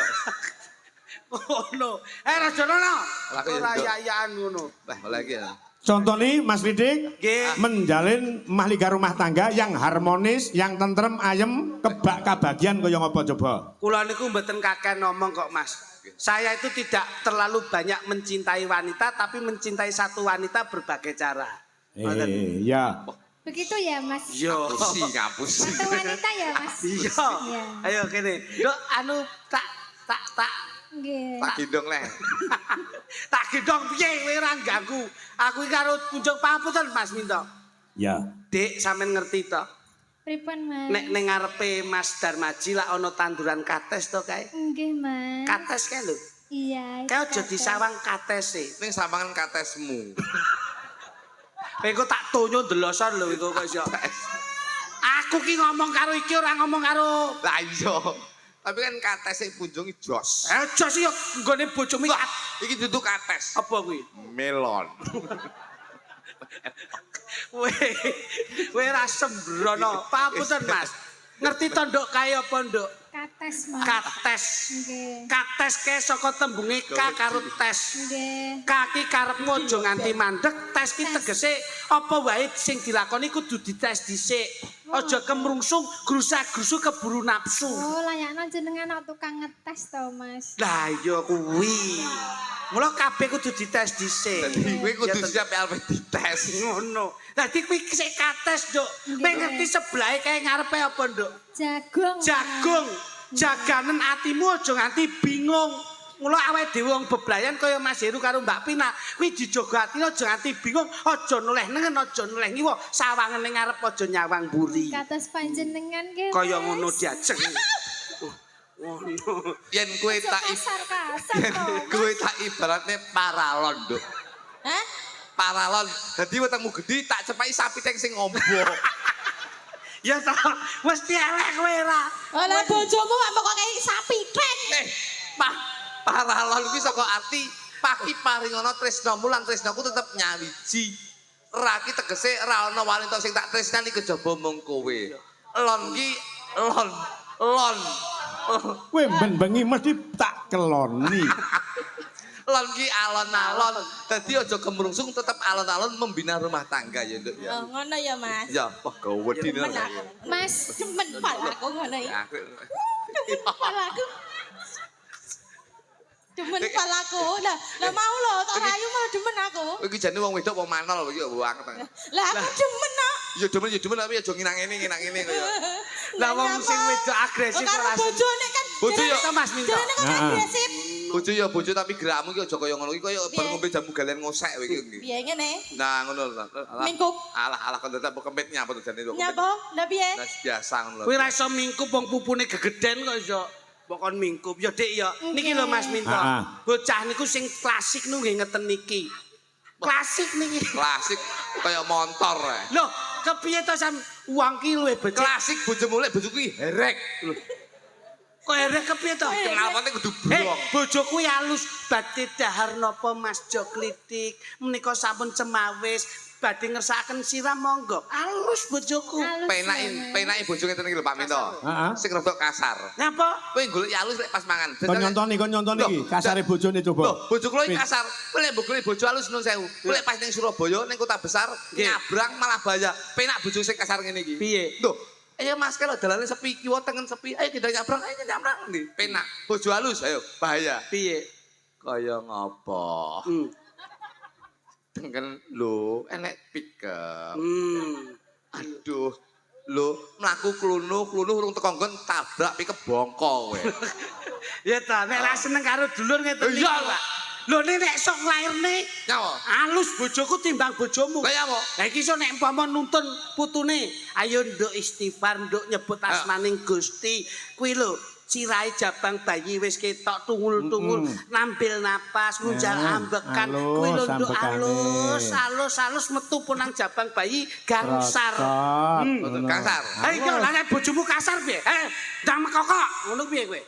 Speaker 2: Ngono. Rajono no.
Speaker 4: Lah, kok ya
Speaker 2: Ora
Speaker 4: nduk.
Speaker 2: yak-yakan ngono.
Speaker 4: Lah oleh iki ya.
Speaker 3: Contoh nih Mas Klitik
Speaker 2: Nggih.
Speaker 3: menjalin mahliga rumah tangga yang harmonis, yang tentrem, ayem, kebak kabagian kaya ngapa coba?
Speaker 2: Kula niku mboten kakek ngomong kok Mas. Saya itu tidak terlalu banyak mencintai wanita tapi mencintai satu wanita berbagai cara. Ngoten.
Speaker 3: Ya.
Speaker 6: Begitu ya Mas.
Speaker 2: Yo.
Speaker 4: Ngapusi.
Speaker 6: Satu wanita ya Mas.
Speaker 2: Iya.
Speaker 6: Iya.
Speaker 2: Ayo kene. Dok anu tak
Speaker 6: Nggih.
Speaker 4: Tak gendong leh.
Speaker 2: tak gendong piye kowe ora ganggu. Aku iki karo Punjung Papunten Mas Minto.
Speaker 3: Ya.
Speaker 2: Dik sampean ngerti to?
Speaker 6: Pripun Mas?
Speaker 2: Nek ning ngarepe Mas Darmaji lak ana tanduran kates to kae.
Speaker 6: Nggih Mas.
Speaker 2: Kates kae lho.
Speaker 6: Iya.
Speaker 2: Kae aja
Speaker 6: kates.
Speaker 2: disawang katese.
Speaker 4: Ning sampangan katesmu.
Speaker 2: Kowe kok tak tonyo ndelosan lho iku kok iso. Aku ki ngomong karo iki ora ngomong karo
Speaker 4: Lah iya. Tapi kan katese punjung iki jos.
Speaker 2: jos yo nggone bojomu
Speaker 4: Iki duduk kates.
Speaker 2: apa kuwi?
Speaker 4: Melon.
Speaker 2: Kowe ora sembrono. Papunten Mas. Ngerti to nduk kae apa nduk?
Speaker 6: Kates Mas.
Speaker 2: Kates.
Speaker 6: Nggih.
Speaker 2: Kates ke saka tembunge ka karo tes.
Speaker 6: Nggih.
Speaker 2: Kaki karepmu aja nganti mandek, tes ki tegese apa wae sing dilakoni kudu dites dhisik. Aja kemrungsung grusak-grusu keburu nafsu.
Speaker 6: Oh, layakno jenengan kok tukang ngetes to Mas.
Speaker 2: Lah iya kuwi. Mula kabeh kudu dites dhisik.
Speaker 4: Dadi kowe kudu
Speaker 2: Ya,
Speaker 4: siap alpe dites.
Speaker 2: ngono. Dadi kuwi sik kates, Nduk. Mek ngerti sebelahe kae ngarepe apa, Nduk?
Speaker 6: Jagung. Mas.
Speaker 2: Jagung. Jaganen atimu aja nganti bingung. Mula awake dhewe wong beblayan kaya Mas Heru karo Mbak Pina, kuwi dijaga atine aja nganti bingung, aja noleh nengen, aja noleh ngiwa, sawangen ning ngarep aja nyawang mburi.
Speaker 6: Kados panjenengan nggih.
Speaker 2: Kaya
Speaker 6: Mas.
Speaker 2: ngono diajeng. Ngono.
Speaker 4: Yen kowe
Speaker 6: Aja
Speaker 4: tak
Speaker 6: kasar-kasar
Speaker 4: yen
Speaker 6: to.
Speaker 4: kowe tak ibaratne paralon, Nduk.
Speaker 5: Hah?
Speaker 4: Paralon. Dadi wetengmu gedhi tak cepaki sapi teng sing ngombo.
Speaker 2: Ya toh, mesti elek kowe ra.
Speaker 5: Lah bojomu kok kayak sapi trek.
Speaker 4: Paralon kuwi saka arti paki paringono tresnamu lan tresnaku tetep nyawiji. Raki tegese ra ana wanita sing tak tresnani kejaba mung kowe. Lon ki lon.
Speaker 3: Kowe ben bengi mesti tak keloni.
Speaker 4: Lon ki alon-alon. Dadi aja kemrungsung tetep alon-alon membina rumah tangga ya, Nduk ya.
Speaker 5: Oh, ngono ya, Mas.
Speaker 4: Ya, wah gawedi
Speaker 5: Demen
Speaker 4: nih.
Speaker 5: aku.
Speaker 6: Mas,
Speaker 5: Demen palaku ngono ya.
Speaker 4: Aku
Speaker 5: Demen palaku. Demen palaku. Lah mau lho, tok rayu malah demen aku.
Speaker 4: iki jane wong wedok apa manol iki kok banget.
Speaker 5: Lah aku demen kok.
Speaker 4: Ya demen tapi aja nginang ngene kaya.
Speaker 2: Lah wong sing wedok agresif
Speaker 5: karo
Speaker 2: ora seneng.
Speaker 5: bojone kan.
Speaker 4: Bojo ya.
Speaker 2: Itu Mas Minto.
Speaker 5: Jane kan agresif.
Speaker 4: Bojo ya bojo tapi gerakmu ki aja kaya ngono iki kaya bar ngombe jamu galen ngosek kowe iki.
Speaker 5: Piye ngene?
Speaker 4: Nah ngono lho.
Speaker 5: Mingkup.
Speaker 4: Alah kon tetep kempit nyapa to jane kok.
Speaker 5: Nyapa? Lah piye?
Speaker 4: Nah biasa ngono
Speaker 2: Kowe
Speaker 4: lho.
Speaker 2: ra iso mingkup wong pupune gegeden kok iso. Mbok kon mingkup. Ya Dik ya. Niki lho Mas Minto.
Speaker 3: Heeh.
Speaker 2: Bocah niku sing klasik nu nggih ngeten niki. Klasik niki.
Speaker 4: Klasik kaya motor.
Speaker 2: Loh, kepiye to sam uang ki luwih becik.
Speaker 4: Klasik bojomu lek bojoku ki herek. Lho,
Speaker 2: Kok erek kepiye to?
Speaker 4: kenapane kudu
Speaker 2: Hei,
Speaker 4: blok.
Speaker 2: bojoku ya halus badhe dahar napa Mas Jo Klitik. Menika sampun cemawis badhe ngersakaken sirah monggo. Halus bojoku.
Speaker 6: halus
Speaker 4: Penake bojo ngeten iki lho Pak Minto.
Speaker 3: Heeh.
Speaker 4: Sing rada kasar.
Speaker 2: Napa?
Speaker 4: Kowe golek halus lek pas mangan.
Speaker 3: Kon nyontoni iki kasare bojone coba.
Speaker 4: Loh, bojoku lho iki kasar. Kowe lek golek bojo halus nun sewu. Kowe lek pas ning Surabaya ning kota besar nyabrang malah bahaya. Penak bojo sing kasar ngene iki.
Speaker 2: Piye?
Speaker 4: Loh, ayo Mas kalau dalane sepi kiwa tengen sepi. Ayo kita nyabrang, ayo nyabrang ndi. Penak. Bojo halus ayo bahaya.
Speaker 2: Piye?
Speaker 4: Kaya ngapa? gedeng kan lho, enek pikem. Aduh, lho mlaku klunu urung teko nggon tabrak pikep bongko kowe.
Speaker 2: Ya ta, nek lak seneng karo dulur ngeten iki.
Speaker 4: Iya, Pak.
Speaker 2: Lho nek sok lairne
Speaker 4: Nyawa.
Speaker 2: alus bojoku timbang bojomu.
Speaker 4: Kaya apa?
Speaker 2: Lah iki iso nek umpama nuntun putune, ayo nduk istighfar, nduk nyebut asmaning Gusti. Kuwi lho cirai jabang bayi wis ketok tungul-tungul nambil napas ngunjal ambekan kuwi lho nduk alus metu punang jabang bayi gangsar.
Speaker 4: Kasar.
Speaker 2: Ayo lha nek bojomu kasar piye? Ndang mekokok ngono piye kowe?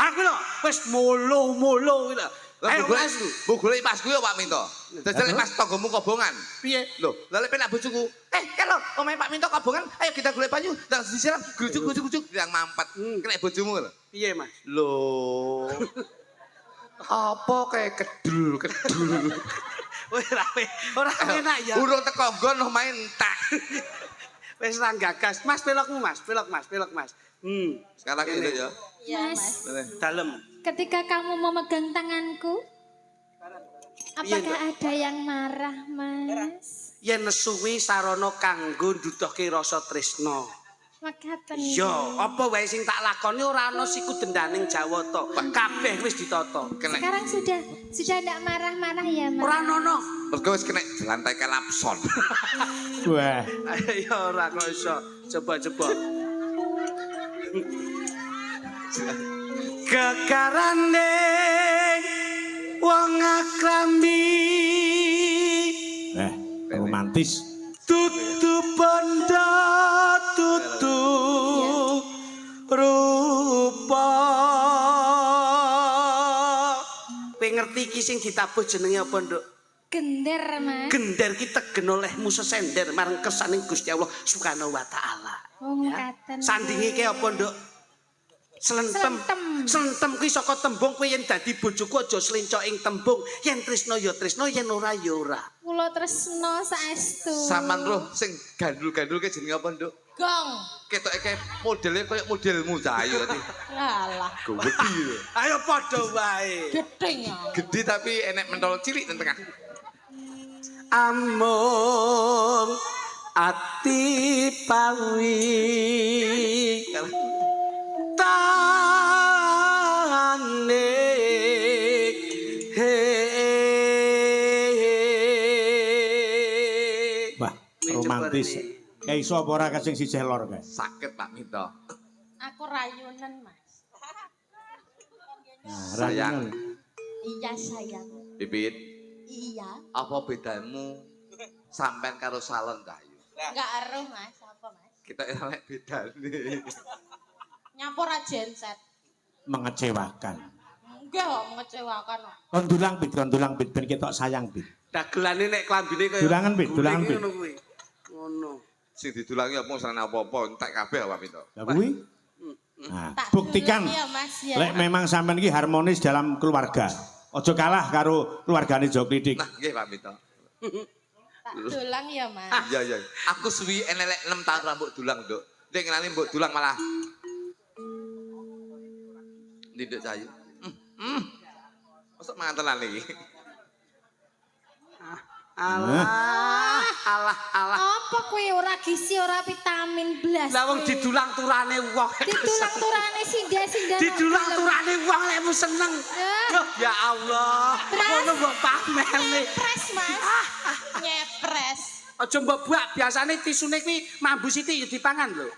Speaker 2: Aku lho wis molo-molo kuwi lho. Ayo Mas lu.
Speaker 4: Bu golek pasku ya Pak Minto. Dadi pas tanggomu kobongan.
Speaker 2: Piye?
Speaker 4: Lho, lha penak bojoku. Kalau omahe Pak Minto kobongan, ayo kita golek banyu, ndang disiram, grujuk yang mampet. Kena bojomu lho.
Speaker 2: Piye Mas?
Speaker 4: Lho. Apa kayak kedul.
Speaker 2: Ora enak ya.
Speaker 4: Urung teko nggon omahe entek.
Speaker 2: Wis ra gagas. Mas pelokmu Mas, pelok Mas.
Speaker 4: Sekarang itu ya.
Speaker 6: Mas,
Speaker 2: Dalem.
Speaker 6: ketika kamu memegang tanganku, apakah ada yang marah, Mas?
Speaker 2: Yen nesuwi sarana kanggo nduduhke rasa tresna.
Speaker 6: Makaten.
Speaker 2: Iya, apa wae sing tak lakoni ora ana siku dendaning Jawa to. Kabeh wis ditata.
Speaker 6: Sekarang sudah tidak marah-marah ya, Mas?
Speaker 2: Ora ono.
Speaker 4: Mergo wis kena lantai kelapson.
Speaker 3: Wah,
Speaker 2: Ya ora kok iso. Coba. Kekarane wong akrambi
Speaker 3: romantis.
Speaker 2: tutu bondo tutu rupa. Kowe ngerti iki sing ditabuh jenenge apa, Nduk?
Speaker 6: Gender, Mas.
Speaker 2: Gender ki tegen olehmu sesender marang kersaning Gusti Allah Subhanahu wa taala.
Speaker 6: Oh, makaten.
Speaker 2: Sandinge ki apa, Nduk? Slentem. Slentem kuwi saka tembung kowe yen dadi bojoku aja slenco ing tembung. Yen tresno ya tresno, yen ora ya ora.
Speaker 6: Kula tresno saestu.
Speaker 4: Saman roh sing gandul-gandul ke jenenge apa, Nduk?
Speaker 5: Gong.
Speaker 4: Ketoke kayak modelnya kayak modelmu cahayu tadi.
Speaker 5: Alah.
Speaker 4: Gede.
Speaker 2: Ayo padha wae.
Speaker 5: Gedeng ya.
Speaker 4: Gede tapi enek mentol cilik nang tengah.
Speaker 2: Amung ati pawi tane
Speaker 3: Wah, romantis. Kayak iso apa ora kasing sisih lor kae.
Speaker 4: Sakit Pak Minto.
Speaker 5: Aku rayunan, Mas.
Speaker 3: Nah,
Speaker 4: Sayang.
Speaker 5: Iya, sayang.
Speaker 4: Bibit,
Speaker 5: Iya.
Speaker 4: apa bedamu sampean karo salon cahayu?
Speaker 5: Enggak aruh, Mas. Apa, Mas?
Speaker 4: Kita elek bedane.
Speaker 5: Nyampur aja genset.
Speaker 3: mengecewakan.
Speaker 5: Enggak kok mengecewakan kok.
Speaker 3: Kondulang bit ben ketok sayang bit.
Speaker 2: Dagelane nek klambine kaya
Speaker 3: Dulangan, Bit, dulangan, Bit.
Speaker 2: ngono kuwi. Ngono.
Speaker 4: Sing didulangi apa sana apa-apa entek kabeh Pak Minto.
Speaker 3: Lah kuwi. Nah,
Speaker 5: Tak
Speaker 3: buktikan
Speaker 5: dulang ya, Mas ya.
Speaker 3: lek memang sampean iki harmonis dalam keluarga. Ojo kalah karo keluargane Joklidik.
Speaker 4: Nah, nggih Pak Minto.
Speaker 5: Tak dulang ya, Mas.
Speaker 4: Iya iya. Aku suwi enelek 6 tahun rambut dulang, Nduk. Nek ngenali mbok dulang malah Nduk Cahayu. Mosok mangan iki.
Speaker 2: Alah.
Speaker 6: Apa kuwi ora gizi ora vitamin blas.
Speaker 2: Lah wong didulang turane wong.
Speaker 6: Ditulang turane sindah-sindah.
Speaker 2: Didulang turane wong lekmu seneng. Loh, ya Allah. Ngono mbok pamerne.
Speaker 5: Nyepres, Mas. Nyepres.
Speaker 2: Aja mbok buak, biasane tisune kuwi mambu sithik ya dipangan lho.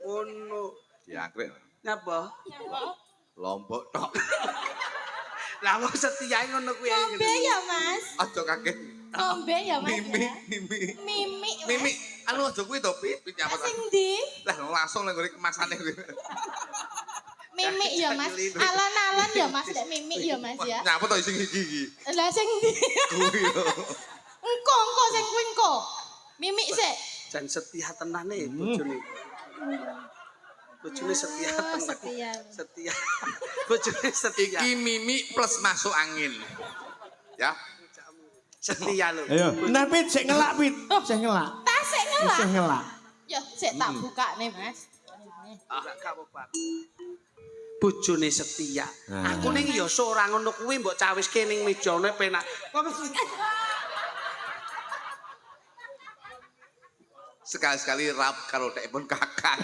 Speaker 2: Ngono.
Speaker 4: Diangkrek.
Speaker 2: Napa?
Speaker 4: Lombok tok.
Speaker 2: Lah wong setiae ngono kuwi.
Speaker 5: Ngombe ya, Mas.
Speaker 4: Aja kaget.
Speaker 5: Ngombe ya, Mas.
Speaker 4: Mimi,
Speaker 5: ya?
Speaker 4: mimi.
Speaker 5: Mimi, Mas.
Speaker 4: Mimi, anu aja kuwi to, Pit. Nyapa.
Speaker 5: Sing ndi?
Speaker 4: Lah langsung nang ngene kemasane kuwi.
Speaker 5: Mimi ya, Mas. Alon-alon ya, Mas. Lek mimi ya, Mas ya.
Speaker 4: Nyapa to sing iki.
Speaker 5: Lah sing ndi?
Speaker 4: Kuwi lho.
Speaker 5: Engko sing kuwi engko. Mimi sik.
Speaker 2: Jan setia tenane bojone. Bojone setia tenan.
Speaker 6: setia.
Speaker 2: Setia. Bojone setia.
Speaker 4: Iki Mimi plus masuk angin. Ya.
Speaker 2: Setia lho.
Speaker 3: Ayo, nah Pit sik ngelak Pit. Sik ngelak.
Speaker 5: Tak sik ngelak.
Speaker 3: Sik ngelak.
Speaker 5: Ya, sik tak buka nih, Mas.
Speaker 2: Gak apa-apa. Bojone setia. Aku ning ya ora ngono kuwi mbok cawiske ning mejane penak.
Speaker 4: Sekali-sekali rap karo dekipun Kakang.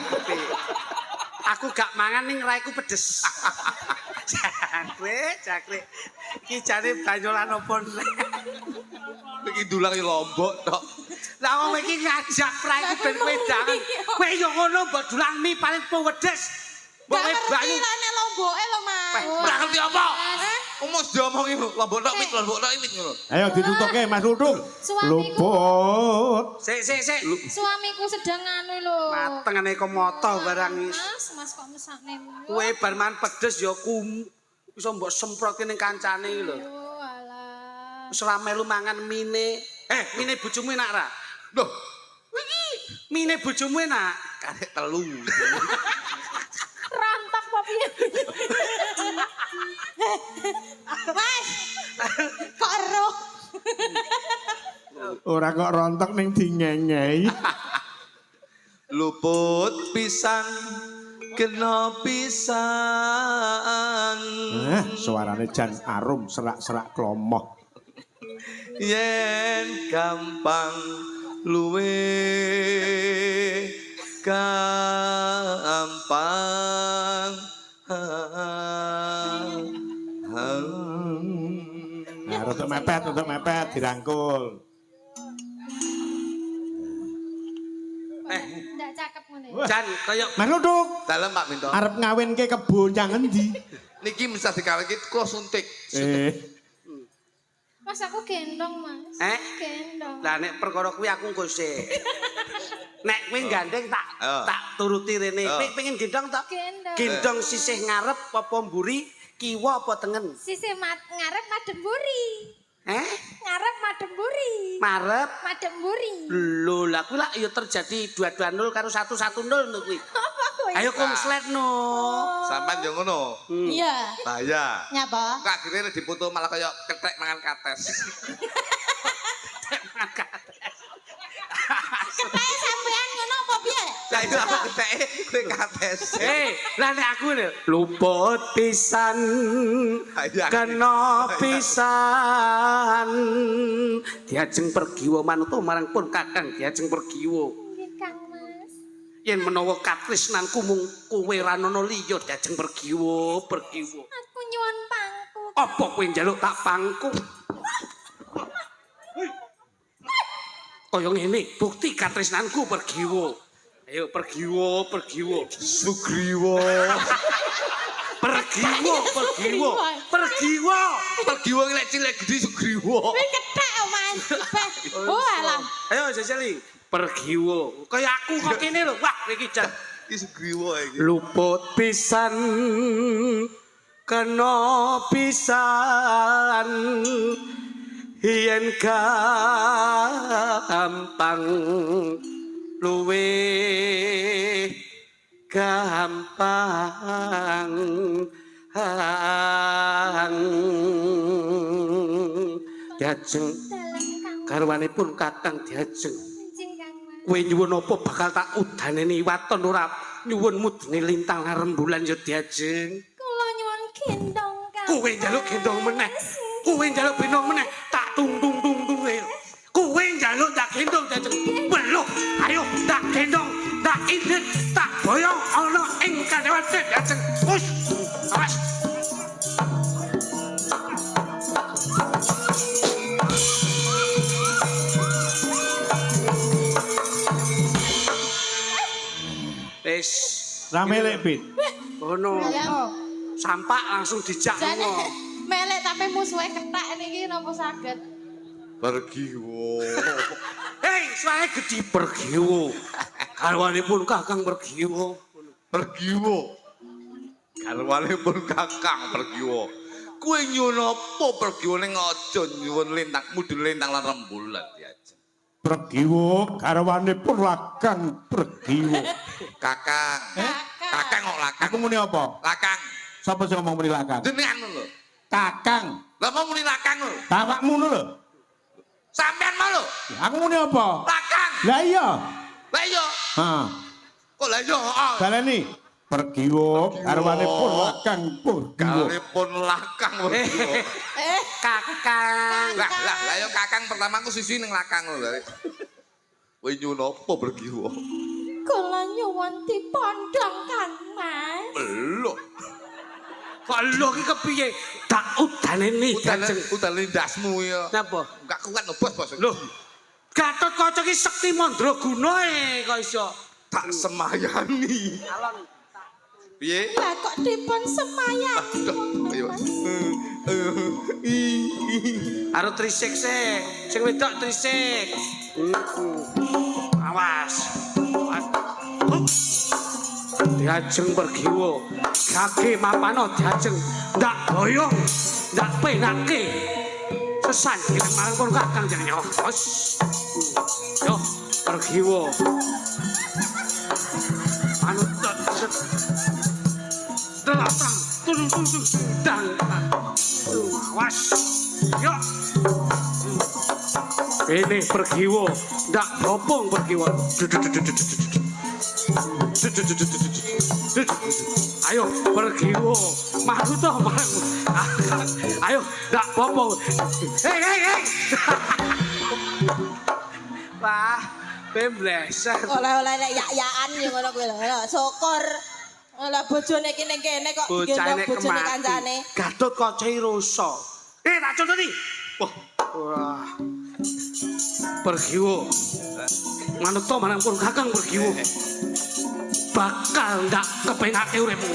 Speaker 2: Aku gak mangan ning raiku pedes. Jakre. Ki jane banyolan opo nek.
Speaker 4: Iki dulang Lombok tok.
Speaker 2: Lah wong iki ngajak raiku ben kowe dangan. Kowe yo ngono mbok dulang mie paling pedes. Mbok
Speaker 5: Gak ngerti
Speaker 2: banyu.
Speaker 5: lah nek lomboke lho, Mas.
Speaker 4: Ora ngerti apa? Umus diomongi Lombok tok mit ngono.
Speaker 3: Ayo ditutuke Mas Ludung.
Speaker 6: Suamiku.
Speaker 3: Luput.
Speaker 2: Sik.
Speaker 6: Suamiku sedang anu lho.
Speaker 2: Matengane komoto barang is.
Speaker 6: Mas kok mesakne.
Speaker 2: Kowe bar mangan pedes ya iso mbok semprotin ning kancane iki lho.
Speaker 6: Oh alah.
Speaker 2: Wis ora melu mangan mine. Mine bojomu enak ra?
Speaker 4: Loh,
Speaker 2: Mine bojomu enak.
Speaker 4: karek telu.
Speaker 6: Rontok apa piye?
Speaker 5: Mas. Kok ero?
Speaker 3: Ora kok rontok ning dingengei.
Speaker 4: Luput pisan kena pisan.
Speaker 3: Suarane jan arum serak-serak klomoh.
Speaker 4: Yen gampang luwe gampang.
Speaker 3: Nah, untuk mepet dirangkul.
Speaker 6: Ndak cakep ngene.
Speaker 2: Jan kaya
Speaker 3: Mas Ludung,
Speaker 4: Dalem Pak Minto.
Speaker 3: arep ngawinke kebo nyang endi?
Speaker 4: Niki mesti dikawinke kula suntik.
Speaker 6: Mas aku gendong, Mas. Gendong.
Speaker 2: Lah nek perkara kuwi aku engko sik. Nek kowe gandeng tak turuti rene. Kowe pengen gendong tak?
Speaker 6: Gendong.
Speaker 2: Gendong sisih ngarep apa mburi, kiwa apa tengen?
Speaker 6: Sisi ngarep madem buri. Ngarep madem buri.
Speaker 2: Marep.
Speaker 6: Madem buri.
Speaker 2: Lho, lah kuwi lak ya terjadi 2-2-0 karo 1-1-0 lho kuwi.
Speaker 6: Apa kowe?
Speaker 2: Ayo konslet no.
Speaker 4: Sampan yo ngono.
Speaker 5: Iya.
Speaker 4: Bahaya.
Speaker 5: Nyapa?
Speaker 4: Kak akhirnya dipoto malah kaya ketek mangan kates.
Speaker 5: Ketake sampean ngono apa piye?
Speaker 4: Lah itu aku keteke kowe kates.
Speaker 2: Lah nek aku ne luput pisan kena pisan diajeng pergiwa manuta marang pun Kakang diajeng pergiwa.
Speaker 6: Nggih, Kang Mas.
Speaker 2: Yen menawa katresnanku mung kowe ra ono liya diajeng pergiwa.
Speaker 6: Aku nyuwun pangku.
Speaker 2: Apa kowe njaluk tak pangku? Kaya ngene, bukti katresnanku pergiwa. Ayo pergiwa.
Speaker 4: Sugriwa.
Speaker 2: Pergiwa.
Speaker 4: Pergiwa lek cilik gedhe Sugriwa.
Speaker 5: Kowe kethek, Mas. Oh alah.
Speaker 2: Ayo jajali. Pergiwa. Kaya aku kok kene lho. Wah, iki jan.
Speaker 4: Iki Sugriwa iki.
Speaker 2: Luput pisan kena pisan yen gampang luwe gampang diajeng garwanipun Kakang diajeng.
Speaker 6: Njing Kang Mas.
Speaker 2: Kowe nyuwun apa bakal tak udaneni waton ora nyuwun mudune lintang rembulan ya diajeng.
Speaker 6: Kula nyuwun gendong, Kang.
Speaker 2: Kowe njaluk gendong meneh. Kowe njaluk gendong meneh. Tak tung. Kowe njaluk tak gendong diajeng. Beluk. Ayo tak gendong, tak indit, tak boyong ana ing kadhewan diajeng. Wus. Awas. Wis
Speaker 3: Rame lek Pit.
Speaker 2: ngono. Sampak langsung dijak
Speaker 5: Jane
Speaker 2: ngono.
Speaker 5: melek tapi musuhe kethek niki napa saged?
Speaker 4: Pergiwa.
Speaker 2: Hei, suarane gedhi pergiwo. Garwanipun Kakang pergiwo.
Speaker 4: Pergiwa. Garwanipun Kakang pergiwa. Kowe nyuwun apa pergiwa ning aja nyuwun lintang mudun lintang lan rembulan diajeng.
Speaker 3: Pergiwo garwanipun Lakang Pergiwo.
Speaker 4: Kakang. Kakang kok lakang.
Speaker 3: Aku muni apa?
Speaker 4: Lakang.
Speaker 3: Sapa sing ngomong muni Lakang?
Speaker 4: Jenengan lho.
Speaker 3: Kakang.
Speaker 4: Lah mau muni lakang lho.
Speaker 3: Bapakmu lho.
Speaker 4: Sampean mau lho.
Speaker 3: Aku muni apa?
Speaker 4: Lakang.
Speaker 3: Lah iya.
Speaker 4: Lah iya.
Speaker 3: Ha.
Speaker 4: Kok lah iya heeh.
Speaker 3: Baleni. Pergiwo garwanipun Lakang Pergiwo.
Speaker 4: Kalipun lakang pergiwa.
Speaker 2: Kakang.
Speaker 4: Lah ya kakang pertama aku sisi ning lakang lho. Kowe nyuwun apa berkiwa?
Speaker 5: Kula nyuwun dipondhong Kang Mas.
Speaker 4: Belok.
Speaker 2: Kalau ki kepiye? Tak udane nih Jajeng.
Speaker 4: Udane ndasmu ya.
Speaker 2: Napa?
Speaker 4: Enggak kuat no bos.
Speaker 2: Loh. Gatotkaca ki sekti mandraguna kok iso.
Speaker 4: Tak semayani. Piye?
Speaker 5: Lah kok dipun semayani.
Speaker 4: Ayo.
Speaker 2: Karo trisik sik. Sing wedok trisik. Awas. Diajeng pergiwo. Gage mapano diajeng. Ndak boyong. Ndak penake. Sesan kirang marang pun kakang jenenge. Bos. Yo, pergiwo. Anu telatang. Tung. Dang. Awas. Yo. Ini pergiwo. Ndak bopong pergiwo. Ayo pergiwo. Malu toh marang. Ayo ndak bopong. Hei. Wah, pembleser.
Speaker 5: Oleh-oleh nek yak-yakan yo ngono kuwi lho. Syukur. Lah bojone iki ning kene kok digendong bojone kancane.
Speaker 2: Gatotkaca rusa. Tak contoni. Wah. Pergiwo. Manut to marang pun kakang pergiwo. Bakal ndak kepenake uripmu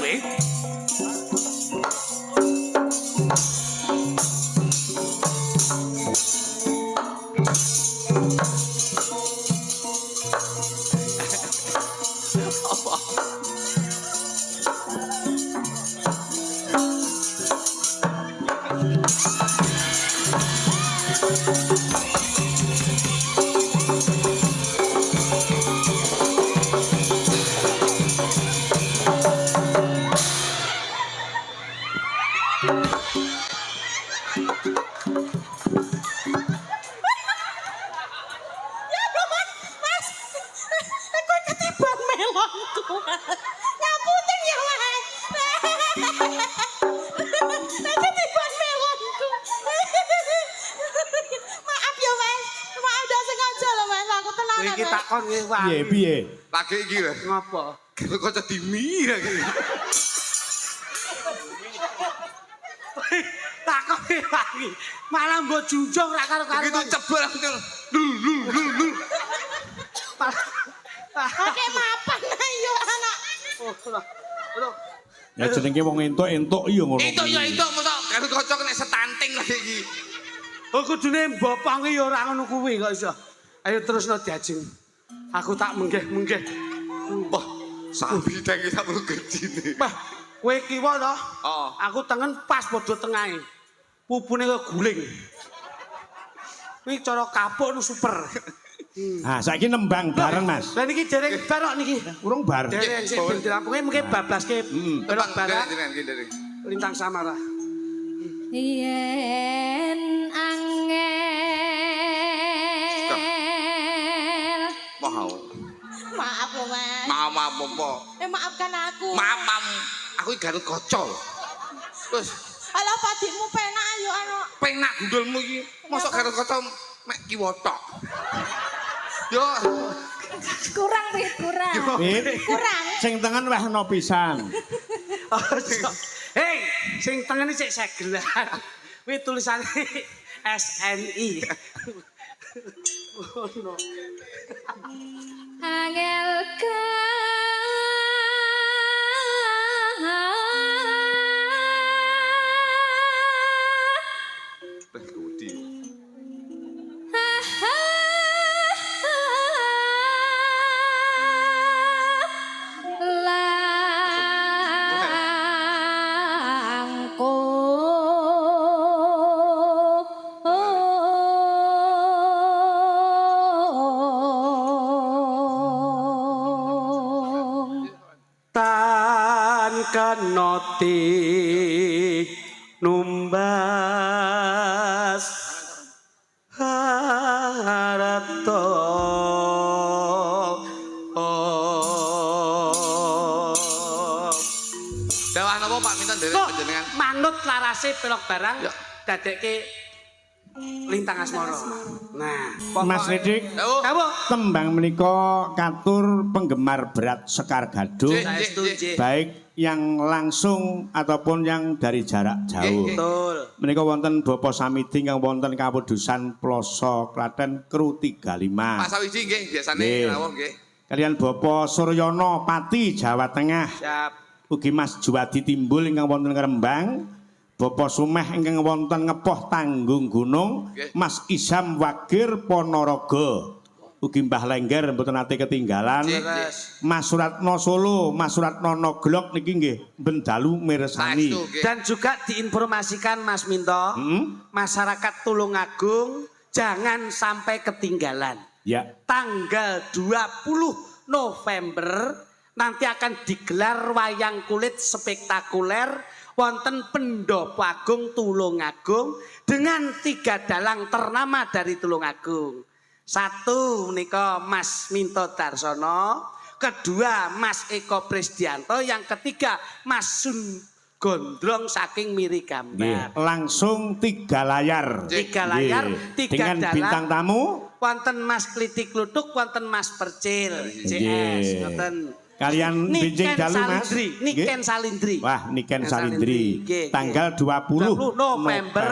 Speaker 5: Ngapunten ya, Mas. Ketiban melonku. Maaf ya, Mas. Maaf dah sengaja loh, Mas. Aku tenanan.
Speaker 2: Kowe iki takon kowe wae.
Speaker 3: Piye?
Speaker 4: Lagi iki lho.
Speaker 2: Ngapa?
Speaker 4: Kocok dimi lagi.
Speaker 2: Takon wae. Malah mbok junjung ra karo-karo.
Speaker 4: Begitu cebol langsung. Lu.
Speaker 5: Oke, maafan ayo anak.
Speaker 2: Aduh.
Speaker 3: Ya jenenge wong entuk iya ngono.
Speaker 4: Itu mosok karo kocok nek setanting lagi iki.
Speaker 2: Oh kudune mbopong ya ora ngono kuwi kok iso. Ayo terusno diajeng. Aku tak menggeh.
Speaker 4: Wah, sapi tangi sak gedine.
Speaker 2: Bah, kowe kiwa to?
Speaker 4: Oh.
Speaker 2: Aku tengen pas padha tengahe. Pupune kok guling. Kuwi cara kapuk nu super.
Speaker 3: Ah, saiki nembang bareng, Mas.
Speaker 2: Lah niki dereng barok niki.
Speaker 3: Urung bareng.
Speaker 2: Dereng sik ben dirampunge mungkin bablaske barok barok
Speaker 4: Jenengan.
Speaker 2: lintang samara.
Speaker 5: Yen angel.
Speaker 4: Mau.
Speaker 5: Maaf loh, Mas.
Speaker 4: Maaf apa?
Speaker 5: Maafkan aku.
Speaker 4: Maaf. Aku iki garut kocok. Terus
Speaker 5: Alah padikmu penak ayo anak.
Speaker 4: penak gundulmu iki. Mosok garut kocok mek kiwotok. Yo.
Speaker 5: Kurang. Kurang.
Speaker 3: Sing tengen wehno pisan.
Speaker 2: Hei, sing tengene sik segelan. Kuwi tulisane SNI. Ngono.
Speaker 5: Angel
Speaker 4: Budi.
Speaker 2: Tan kenoti numbas harata
Speaker 4: Dawan apa Pak minta nderek panjenengan?
Speaker 2: Manut larase pelok barang
Speaker 4: Ya.
Speaker 2: dadekke lintang asmara. Nah,
Speaker 3: Mas Ridik,
Speaker 2: Kamu
Speaker 3: tembang menika katur penggemar berat Sekar Gadung,
Speaker 2: saestu nggih.
Speaker 3: baik yang langsung ataupun yang dari jarak jauh.
Speaker 2: Betul.
Speaker 3: Menika wonten Bapak Samidi ingkang wonten Kawedusan Ploso Klaten Kru 35.
Speaker 4: Pak Sawiji nggih biasane
Speaker 3: Nggih.
Speaker 4: rawuh nggih.
Speaker 3: Kalian Bapak Suryono Pati Jawa Tengah.
Speaker 2: Siap.
Speaker 3: Ugi Mas Juwadi Timbul ingkang wonten Rembang. Bapak Sumeh ingkang wonten Ngepoh Tanggung Gunung,
Speaker 4: Nggih.
Speaker 3: Mas Isam Wagir Ponorogo. Ugi Mbah Lengger mboten nate ketinggalan.
Speaker 2: Terus.
Speaker 3: Mas Suratno Solo, Mas Suratno Noglok niki nggih ben dalu mirsani.
Speaker 4: Saestu nggih.
Speaker 2: Dan juga diinformasikan Mas Minto, masyarakat Tulungagung jangan sampai ketinggalan.
Speaker 3: Ya.
Speaker 2: Tanggal 20 November nanti akan digelar wayang kulit spektakuler wonten Pendopo Agung Tulungagung dengan 3 dalang ternama dari Tulungagung. 1 menika Mas Minto Darsono, kedua Mas Eko Prisdianto, yang ketiga Mas Sun Gondrong saking Miri Gambar.
Speaker 3: Nggih, langsung 3 layar.
Speaker 2: 3 layar,
Speaker 3: Nggih.
Speaker 2: 3
Speaker 3: dengan
Speaker 2: dalang.
Speaker 3: bintang tamu.
Speaker 2: Wonten Mas Klitik Klutuk, wonten Mas Percil, CS,
Speaker 3: Nggih.
Speaker 2: wonten
Speaker 3: Kalian Benjing Dalu Mas.
Speaker 2: Niken Salindri.
Speaker 3: Wah, Niken
Speaker 2: Niken
Speaker 3: Salindri.
Speaker 2: Nggih,
Speaker 3: Tanggal
Speaker 2: 20
Speaker 3: 20
Speaker 2: November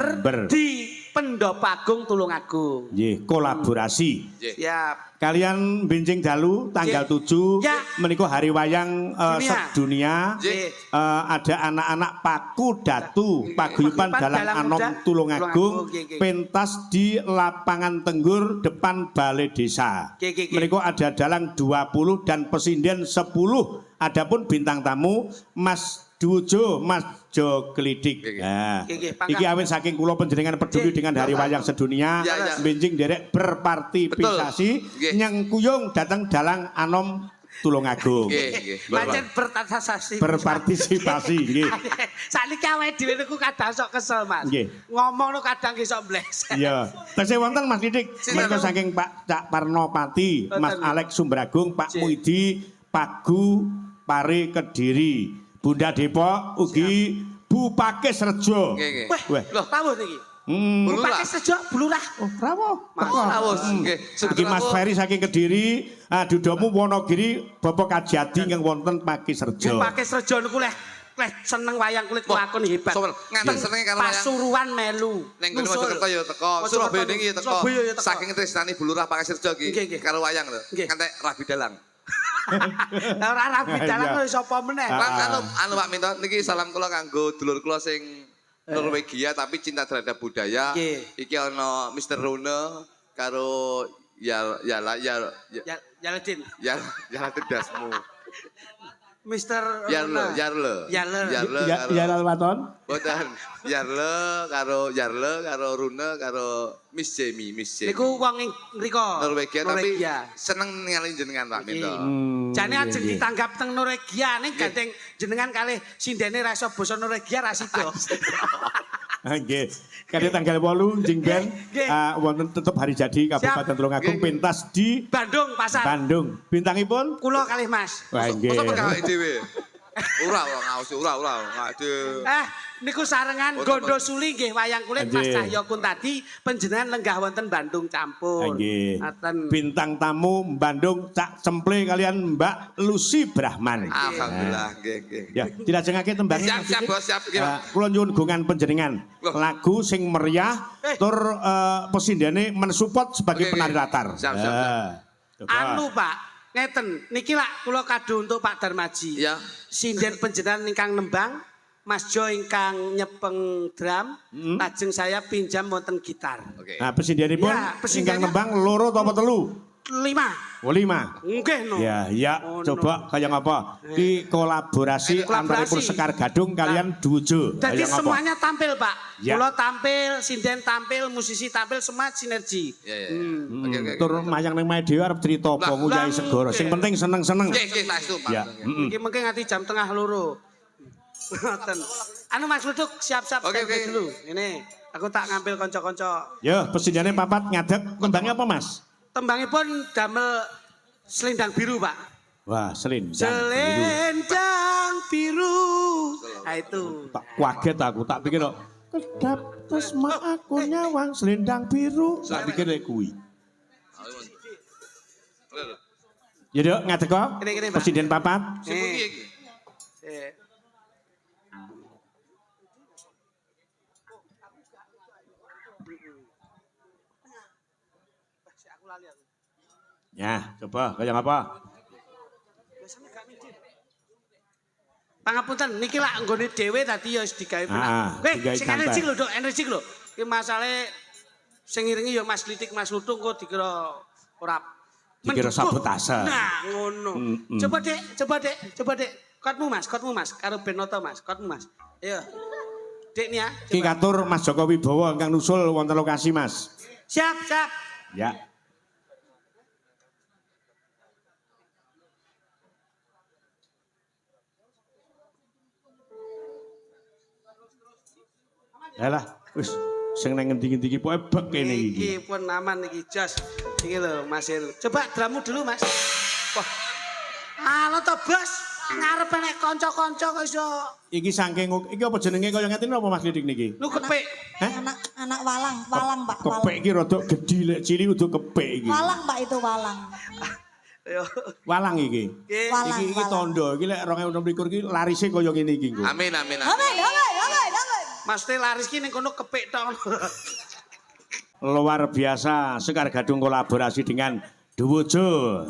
Speaker 2: di Pendopo Agung Tulungagung.
Speaker 3: Nggih, kolaborasi.
Speaker 2: Siap.
Speaker 3: Kalian Benjing Dalu tanggal 7
Speaker 2: Ya.
Speaker 3: menika hari wayang
Speaker 2: Dunia.
Speaker 3: sedunia.
Speaker 2: Nggih.
Speaker 3: Ada anak-anak Paku Datu Paguyuban
Speaker 2: Paguyuban
Speaker 3: Dalang
Speaker 2: Dalang
Speaker 3: Anom
Speaker 2: Muda
Speaker 3: Tulungagung
Speaker 2: Nggih.
Speaker 3: pentas di lapangan Tenggur depan Balai Desa.
Speaker 2: Nggih.
Speaker 3: Mereka ada dalang 20 dan pesinden 10. Adapun bintang tamu Mas Dujo, Mas Jo Klidik. Nah,
Speaker 2: Nggih,
Speaker 3: iki awit saking kula panjenengan peduli dengan hari wayang sedunia,
Speaker 4: Ya.
Speaker 3: benjing derek berpartisipasi
Speaker 4: Nggih.
Speaker 3: nyengkuyung datang dalang Anom Tulungagung.
Speaker 4: Nggih.
Speaker 2: Pancen berpartisipasi.
Speaker 3: Berpartisipasi nggih.
Speaker 2: Sakniki awake dhewe niku kadang sok kesel, Mas.
Speaker 3: Nggih.
Speaker 2: Ngomong kadang iso bleset.
Speaker 3: Iya. Tesih wonten Mas Didik, menika saking Pak Cak Parnopati, Mas Alex Sumbragung, Pak Muidi, Pagu Pare Kediri, Bunda Depok, ugi Bu Pakis Rejo.
Speaker 4: Nggih.
Speaker 3: Weh.
Speaker 2: Loh, rawuh niki.
Speaker 4: Bulurah.
Speaker 2: Pakai sejo bulurah.
Speaker 3: Oh, rawuh.
Speaker 4: Rawuh nggih.
Speaker 3: Iki Mas Ferry saking Kediri, Dudomu Wonogiri, Bapak Kajati ingkang wonten Pakis Rejo.
Speaker 2: Pakai sejo niku leh seneng wayang kulit lakon hebat.
Speaker 4: Nganten senenge karo wayang.
Speaker 2: Pasuruan melu.
Speaker 4: Ning kene Mojokerto ya teko, Surabaya niki ya teko. Saking tresnani Bulurah Pakis Rejo iki karo wayang lho. Ngantek Rabi Dalang.
Speaker 2: Lah ora rapi dalan kok sapa meneh.
Speaker 4: Lan anu Pak Minto niki salam kula kanggo dulur kula sing Norwegia tapi cinta terhadap budaya. Iki ana Mr. Rune karo
Speaker 2: Yaladin.
Speaker 4: Yaladin Dasmu.
Speaker 2: Mr.
Speaker 4: Yarle.
Speaker 3: Ya Alwaton.
Speaker 4: Boten. Yarle karo Rune karo Miss Jamie.
Speaker 2: Niku wong ing mriko.
Speaker 4: Norwegia tapi seneng ningali jenengan Pak Minto.
Speaker 2: Jane ajeng ditanggap teng Norwegia ning gandeng jenengan kalih sindene ra iso basa Norwegia ra sida.
Speaker 3: Nggih. Kali tanggal 8 jeng ben wonten tetep hari jadi Kabupaten Tulungagung pentas di
Speaker 2: Bandung Pasar.
Speaker 3: Bandung. Bintangipun
Speaker 2: Kula kalih Mas.
Speaker 3: Wah nggih.
Speaker 4: Masa perkawake dhewe. Ora ngaos ora. Aduh.
Speaker 2: Niku sarengan Gondo Suli nggih wayang kulit Mas Cahyokun tadi panjenengan lenggah wonten Bandung campur.
Speaker 3: Nggih.
Speaker 2: Ngaten.
Speaker 3: Bintang tamu Bandung Cak Cemple kalian Mbak Lucy Brahman.
Speaker 4: Alhamdulillah nggih.
Speaker 3: Ya, dilajengake tembangnya.
Speaker 4: Siap bos, siap.
Speaker 3: Kula nyuwun gungan panjenengan. Lagu sing meriah tur pesindene mensupport sebagai penari latar.
Speaker 4: Siap.
Speaker 2: Anu Pak, ngeten niki lak kula kado untuk Pak Darmaji.
Speaker 4: Ya.
Speaker 2: Sinden panjenengan ingkang nembang, Mas Jo ingkang nyepeng drum, lajeng saya pinjam wonten gitar.
Speaker 4: Oke.
Speaker 3: Nah, pesindianipun
Speaker 2: Ya,
Speaker 3: ingkang nembang loro apa telu?
Speaker 2: 5.
Speaker 3: Oh 5.
Speaker 2: Nggih no.
Speaker 3: Ya,
Speaker 2: Oh,
Speaker 3: coba kaya ngapa? Di kolaborasi antaripun Sekar Gadung kalian Dujo.
Speaker 2: Jadi semuanya tampil Pak.
Speaker 3: Ya.
Speaker 2: Kula tampil, sinden tampil, musisi tampil, semua sinergi.
Speaker 4: Ya. Oke.
Speaker 3: Tur mayang ning mae dhewe arep crita apa nguyahi segara. Sing penting seneng-seneng.
Speaker 4: Nggih, saestu Pak.
Speaker 3: Ya.
Speaker 2: Iki mengke nganti jam tengah loro. Ngoten. Anu Mas Luduk siap-siap
Speaker 4: Oke.
Speaker 2: dulu. Ini aku tak ngambil kanca-kanca.
Speaker 3: Ya, pesindiane papat ngadeg tembangnya apa Mas?
Speaker 2: Tembangipun damel selendang biru, Pak.
Speaker 3: Wah, selendang.
Speaker 2: Selendang biru. Nah itu.
Speaker 3: Tak kaget aku, tak pikir kok kedap tesma aku nyawang selendang biru. Tak pikir lek kuwi. Ya dok, ngadeg kok.
Speaker 2: Kene, Pak.
Speaker 3: Presiden papat.
Speaker 4: Sing pundi iki?
Speaker 3: Ya, coba kaya apa?
Speaker 2: Pangapunten niki lak nggone dhewe tadi ya wis digawe penak.
Speaker 3: digawe
Speaker 2: Sing
Speaker 3: santai.
Speaker 2: energi lho, Dok, energi lho. Iki masalahe sing ngiringi ya Mas Litik, Mas Lutung kok dikira ora
Speaker 3: Dikira
Speaker 2: mendukung.
Speaker 3: sabotase.
Speaker 2: Nah, ngono. Coba Dek. Kotmu Mas, karo Benoto Mas, kotmu Mas. Ayo. Dek nih ya.
Speaker 3: Ki katur Mas Joko Wibowo ingkang nusul wonten lokasi Mas.
Speaker 2: Siap.
Speaker 3: Ya. Yalah, wis sing nang ngendi-ngendi iki pokoke bek kene iki.
Speaker 2: Iki pun aman iki jos. Iki lho Mas Heru. Coba dramu dulu Mas. Wah. Halo to Bos. Ngarep nek kanca-kanca kok iso.
Speaker 3: Iki saking iki apa jenenge kaya ngene apa Mas Lidik niki?
Speaker 2: Lu kepek.
Speaker 5: Anak walang Pak, walang.
Speaker 3: Kepek iki rada gedhi lek cilik udah kepek iki.
Speaker 5: Walang Pak itu walang.
Speaker 2: Ayo.
Speaker 3: Walang iki.
Speaker 5: Walang.
Speaker 3: Iki tondo, iki lek 2026 iki larise kaya ngene iki engko.
Speaker 4: Amin.
Speaker 5: Amin.
Speaker 2: Mas Teh laris ki ning kono kepek tok.
Speaker 3: Luar biasa Sekar Gadung kolaborasi dengan Duwojo.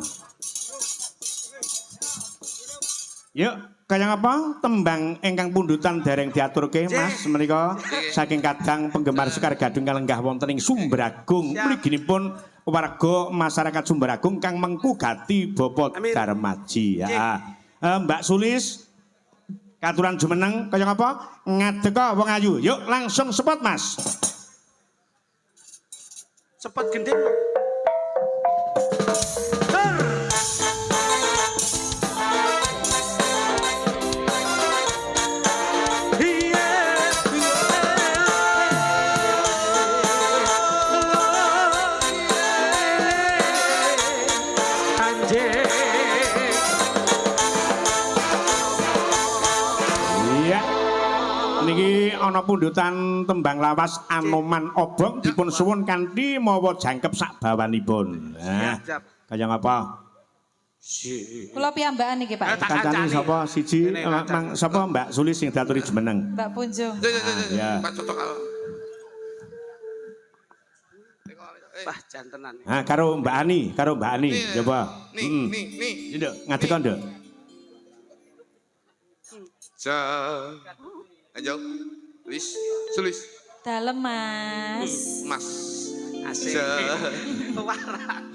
Speaker 3: Yuk, kaya apa? Tembang ingkang pundutan dereng diaturke Mas menika saking kadang penggemar Sekar Gadung kang lenggah wonten ing Sumberagung. Mliginipun warga masyarakat Sumberagung kang mengku gati Bapak Darmaji. Ya. Mbak Sulis katuran jumeneng kaya apa? Ngadeka wong ayu. Yuk langsung sepot Mas.
Speaker 2: Cepet gending.
Speaker 3: Niki ana pundutan tembang lawas Anoman Obong dipun suwun kanthi mawa jangkep sak bawanipun. Nah, kaya ngapa?
Speaker 6: Kula piyambakan iki, Pak.
Speaker 3: Kancane sapa siji? Mang sapa Mbak Sulis sing diaturi jumeneng?
Speaker 6: Mbak Punjung.
Speaker 3: Ya.
Speaker 4: Pak Cotok.
Speaker 2: Wah, jantenan.
Speaker 3: Nah, karo Mbak Ani, coba.
Speaker 4: Nih.
Speaker 3: Nduk, ngadeg kok, Nduk.
Speaker 4: Ayo, Sulis.
Speaker 6: Dalem, Mas.
Speaker 4: Mas.
Speaker 2: Asik. Warang.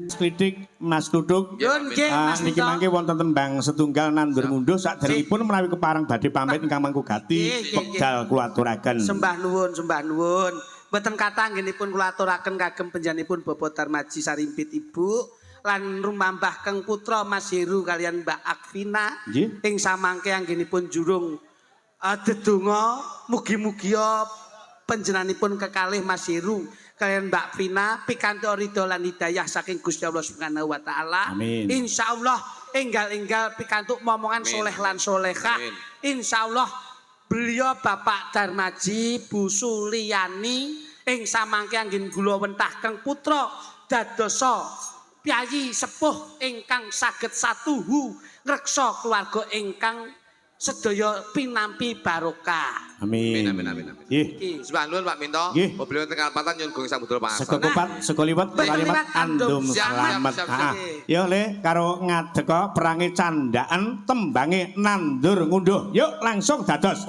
Speaker 3: Klitik Mas Tutuk.
Speaker 2: Yun, nggih, Mas
Speaker 3: Niki
Speaker 2: Tito.
Speaker 3: mangke wonten tembang setunggal nandur munduh saderengipun menawi keparang badhe pamit ingkang mangku gati wekdal kula aturaken.
Speaker 2: Sembah nuwun. Mboten kathah anggenipun kula aturaken kagem panjenenganipun Bapak Darmaji Sarimpit Ibu lan rumambah keng putra Mas Heru kalian Mbak Akvina
Speaker 3: Nggih.
Speaker 2: ing samangke anggenipun jurung dedonga mugi-mugi panjenenganipun kekalih Mas Heru kalian Mbak Vina pikantuk ridho lan hidayah saking Gusti Allah Subhanahu wa taala.
Speaker 3: Amin.
Speaker 2: Insyaallah enggal-enggal pikantuk momongan soleh lan solehah. Insyaallah beliau Bapak Darmaji Bu Suliani ing samangke anggen kula wentahken putra dadosa piyayi sepuh ingkang saged satuhu ngreksa keluarga ingkang sedaya pinampi barokah.
Speaker 3: Amin. Nggih.
Speaker 4: Sembah nuwun Pak Minto.
Speaker 3: Nggih.
Speaker 4: Beliau teng Kalpatan nyuwun gunging samudra pangarsana.
Speaker 3: Sego kupat, sego liwet, kalimat andum selamat. Yo le karo ngadeka perange candaan tembange nandur ngunduh. Yuk langsung dados.